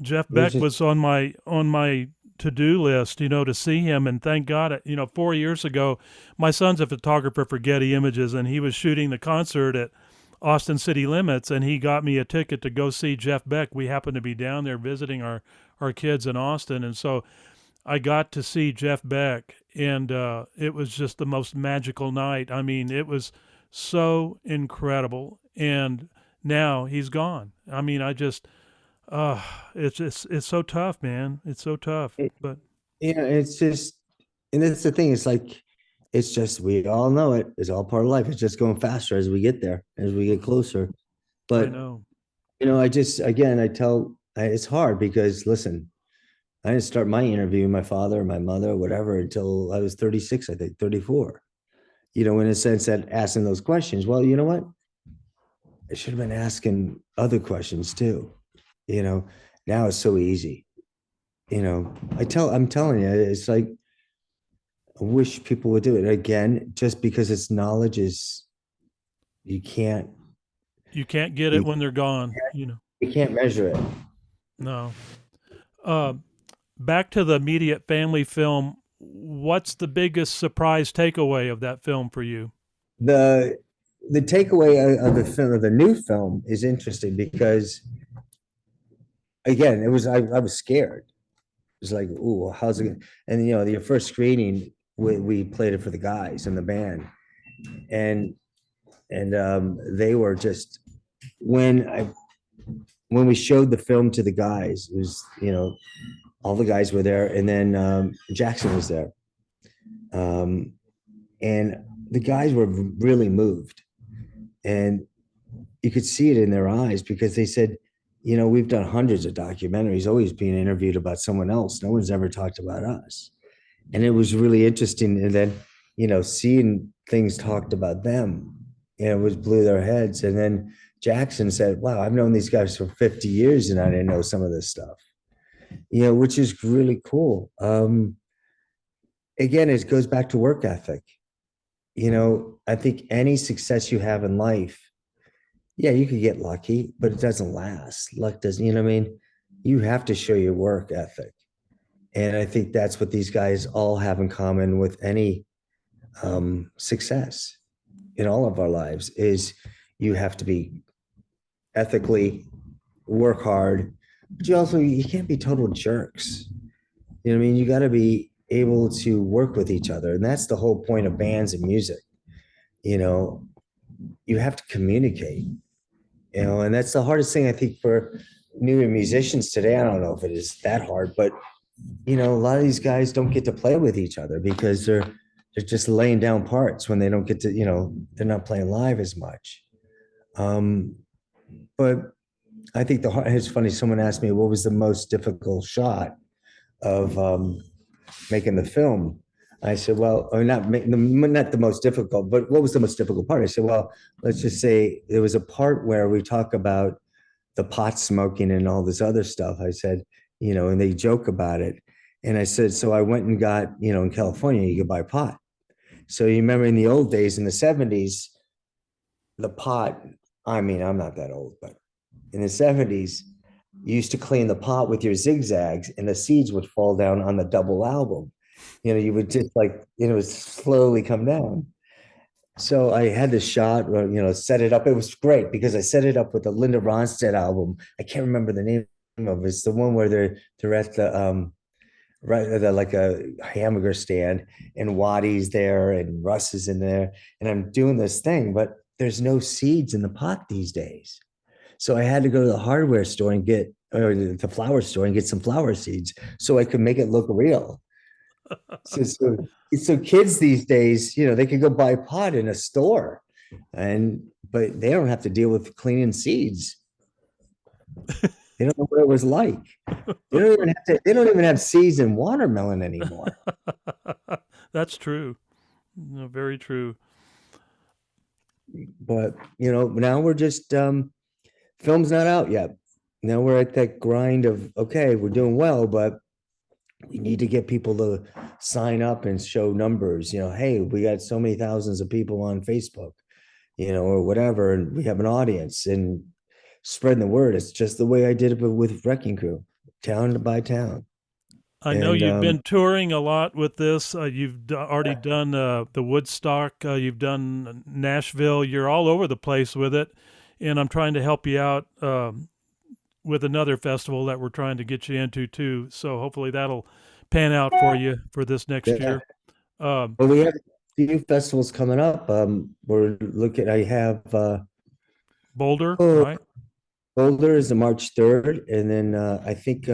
Jeff Beck was on my to-do list, to see him, and thank God, 4 years ago, my son's a photographer for Getty Images, and he was shooting the concert at Austin City Limits, and he got me a ticket to go see Jeff Beck. We happened to be down there visiting our kids in Austin, and so I got to see Jeff Beck, and it was just the most magical night. I mean, it was so incredible, and now he's gone. I mean, it's so tough, man. It's so tough. But it's just, and that's the thing. It's just, we all know it. It's all part of life. It's just going faster as we get there, as we get closer. But I know. It's hard because, listen, I didn't start my interview, my father, my mother, whatever, until I was 36, I think, 34. In a sense that asking those questions. Well, you know what? I should have been asking other questions too. Now it's so easy. I'm telling you, it's like, I wish people would do it again, just because it's knowledge is, you can't get it when they're gone. You can't measure it. No. Back to the immediate family film. What's the biggest surprise takeaway of that film for you? The takeaway of the film, of the new film, is interesting because, again, I was scared. It was like, ooh, how's it? And your first screening, we played it for the guys in the band, and they were just, when we showed the film to the guys, it was, all the guys were there, and then Jackson was there, and the guys were really moved, and you could see it in their eyes, because they said, we've done hundreds of documentaries, always being interviewed about someone else. No one's ever talked about us. And it was really interesting. And then, seeing things talked about them, it blew their heads. And then Jackson said, wow, I've known these guys for 50 years and I didn't know some of this stuff, which is really cool. Again, it goes back to work ethic. I think any success you have in life, yeah, you could get lucky, but it doesn't last. Luck doesn't, you have to show your work ethic. And I think that's what these guys all have in common with any success in all of our lives, is you have to be ethically, work hard, but you can't be total jerks. You got to be able to work with each other. And that's the whole point of bands and music. You have to communicate, and that's the hardest thing, I think, for newer musicians today. I don't know if it is that hard, but a lot of these guys don't get to play with each other because they're just laying down parts when they don't get to, they're not playing live as much. But I think it's funny, someone asked me, what was the most difficult shot of making the film? I said, well, or not the most difficult, but what was the most difficult part? I said, well, let's just say there was a part where we talk about the pot smoking and all this other stuff. I said, and they joke about it. And I said, so I went and got, in California, you could buy pot. So you remember in the old days, in the 70s, the pot, I'm not that old, but in the 70s, you used to clean the pot with your zigzags and the seeds would fall down on the double album. You would just slowly come down. So I had this shot, set it up. It was great because I set it up with the Linda Ronstadt album. I can't remember the name of it. It's the one where they're at the like a hamburger stand and Waddy's there and Russ is in there. And I'm doing this thing, but there's no seeds in the pot these days. So I had to go to the hardware store and or the flower store and get some flower seeds so I could make it look real. So kids these days, they could go buy pot in a store, but they don't have to deal with cleaning seeds. They don't know what it was like. They don't even have seeds in watermelon anymore. That's true. No, very true. But now we're just film's not out yet. Now we're at that grind of, okay, we're doing well, but we need to get people to sign up and show numbers. Hey, we got so many thousands of people on Facebook, or whatever, and we have an audience and spreading the word. It's just the way I did it with Wrecking Crew, town by town. I know you've been touring a lot with this. You've already done the Woodstock. You've done Nashville. You're all over the place with it. And I'm trying to help you out with another festival that we're trying to get you into too. So hopefully that'll pan out for you for this next year. Well, we have a few festivals coming up. We're looking, I have Boulder, right? Boulder is the March 3rd. And then I think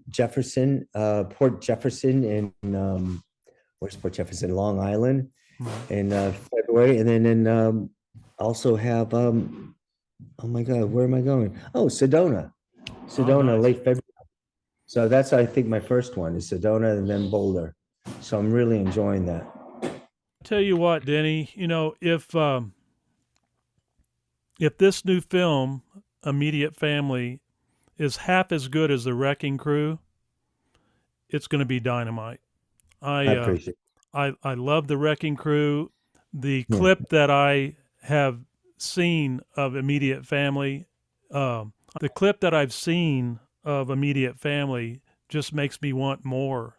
Jefferson, Port Jefferson in, where's Port Jefferson? Long Island in February. And then also have, oh my God, where am I going? Oh, Sedona, nice. Late February. So that's, I think, my first one is Sedona and then Boulder. So I'm really enjoying that. Tell you what, Denny, if this new film, Immediate Family, is half as good as The Wrecking Crew, it's going to be dynamite. I appreciate it. I love The Wrecking Crew. The clip that I have seen of Immediate Family, the clip that I've seen of Immediate Family just makes me want more,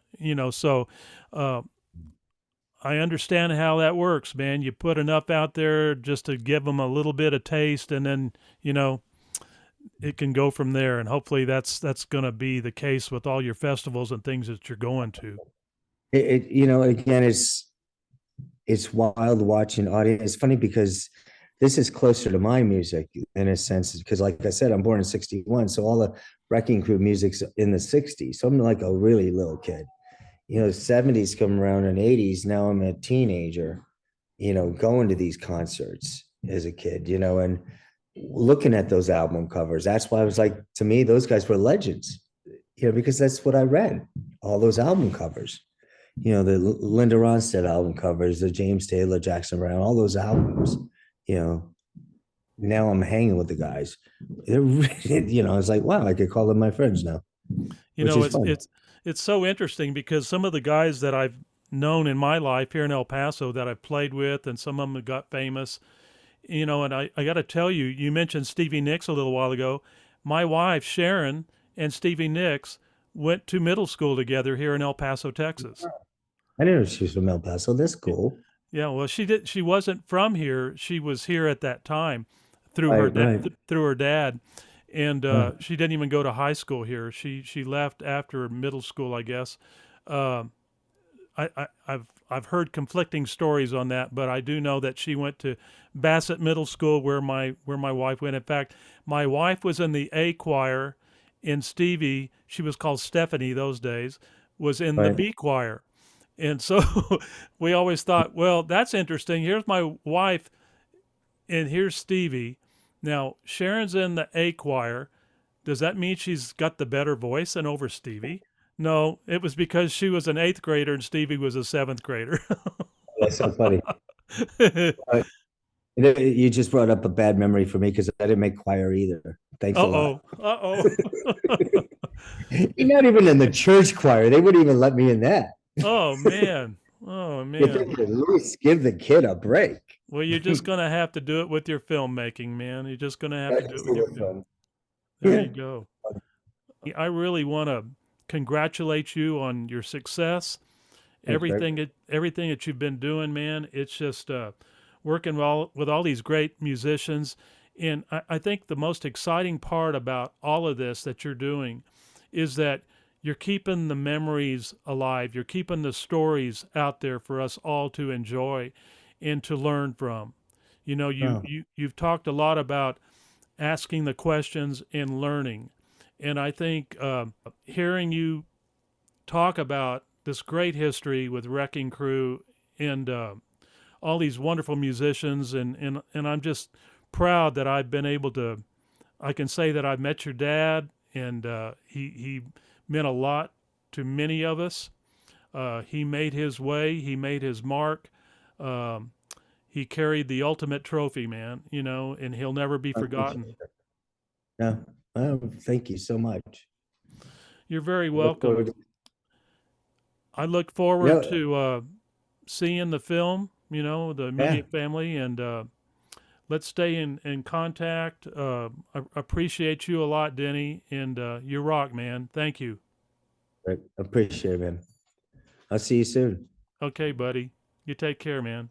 so I understand how that works, man. You put enough out there just to give them a little bit of taste, and then, it can go from there. And hopefully that's going to be the case with all your festivals and things that you're going to. Again, it's wild watching audience. It's funny because this is closer to my music in a sense, because like I said, I'm born in 61. So all the Wrecking Crew music's in the 60s. So I'm like a really little kid. 70s come around and 80s. Now I'm a teenager, going to these concerts as a kid, and looking at those album covers. That's why I was like, to me, those guys were legends, because that's what I read, all those album covers, the Linda Ronstadt album covers, the James Taylor, Jackson Browne, all those albums, now I'm hanging with the guys. They're really, it's like, wow, I could call them my friends now. It's so interesting because some of the guys that I've known in my life here in El Paso that I've played with, and some of them have got famous, and I got to tell you, you mentioned Stevie Nicks a little while ago. My wife, Sharon, and Stevie Nicks went to middle school together here in El Paso, Texas. I didn't know she was from El Paso. That's cool. Yeah, well, she wasn't from here. She was here at that time through through her dad. And she didn't even go to high school here. She left after middle school, I guess. I've heard conflicting stories on that, but I do know that she went to Bassett Middle School, where my wife went. In fact, my wife was in the A choir, and Stevie, she was called Stephanie those days, was in the B choir. And so we always thought, well, that's interesting. Here's my wife, and here's Stevie. Now, Sharon's in the A choir. Does that mean she's got the better voice than over Stevie? No, it was because she was an 8th grader and Stevie was a 7th grader. That's so funny. You just brought up a bad memory for me because I didn't make choir either. Thanks a lot. Uh-oh. You're not even in the church choir. They wouldn't even let me in that. Oh, man. Oh, man. At least give the kid a break. Well, you're just going to have to do it with your filmmaking, man. You're just going to have to do it with your film. There you go. I really want to congratulate you on your success. Everything that you've been doing, man. It's just working with all these great musicians. And I think the most exciting part about all of this that you're doing is that you're keeping the memories alive. You're keeping the stories out there for us all to enjoy and to learn from. You know, you've talked a lot about asking the questions and learning. And I think hearing you talk about this great history with Wrecking Crew and all these wonderful musicians, and I'm just proud that I've been able to, I can say that I've met your dad, and he meant a lot to many of us. He made his way, he made his mark. He carried the ultimate trophy, man, you know, and he'll never be forgotten. No, thank you so much. You're very welcome. I look forward to seeing the film, you know, the immediate family, and let's stay in contact. I appreciate you a lot, Denny, and you rock, man. Thank you. I appreciate it, man. I'll see you soon. Okay, buddy. You take care, man.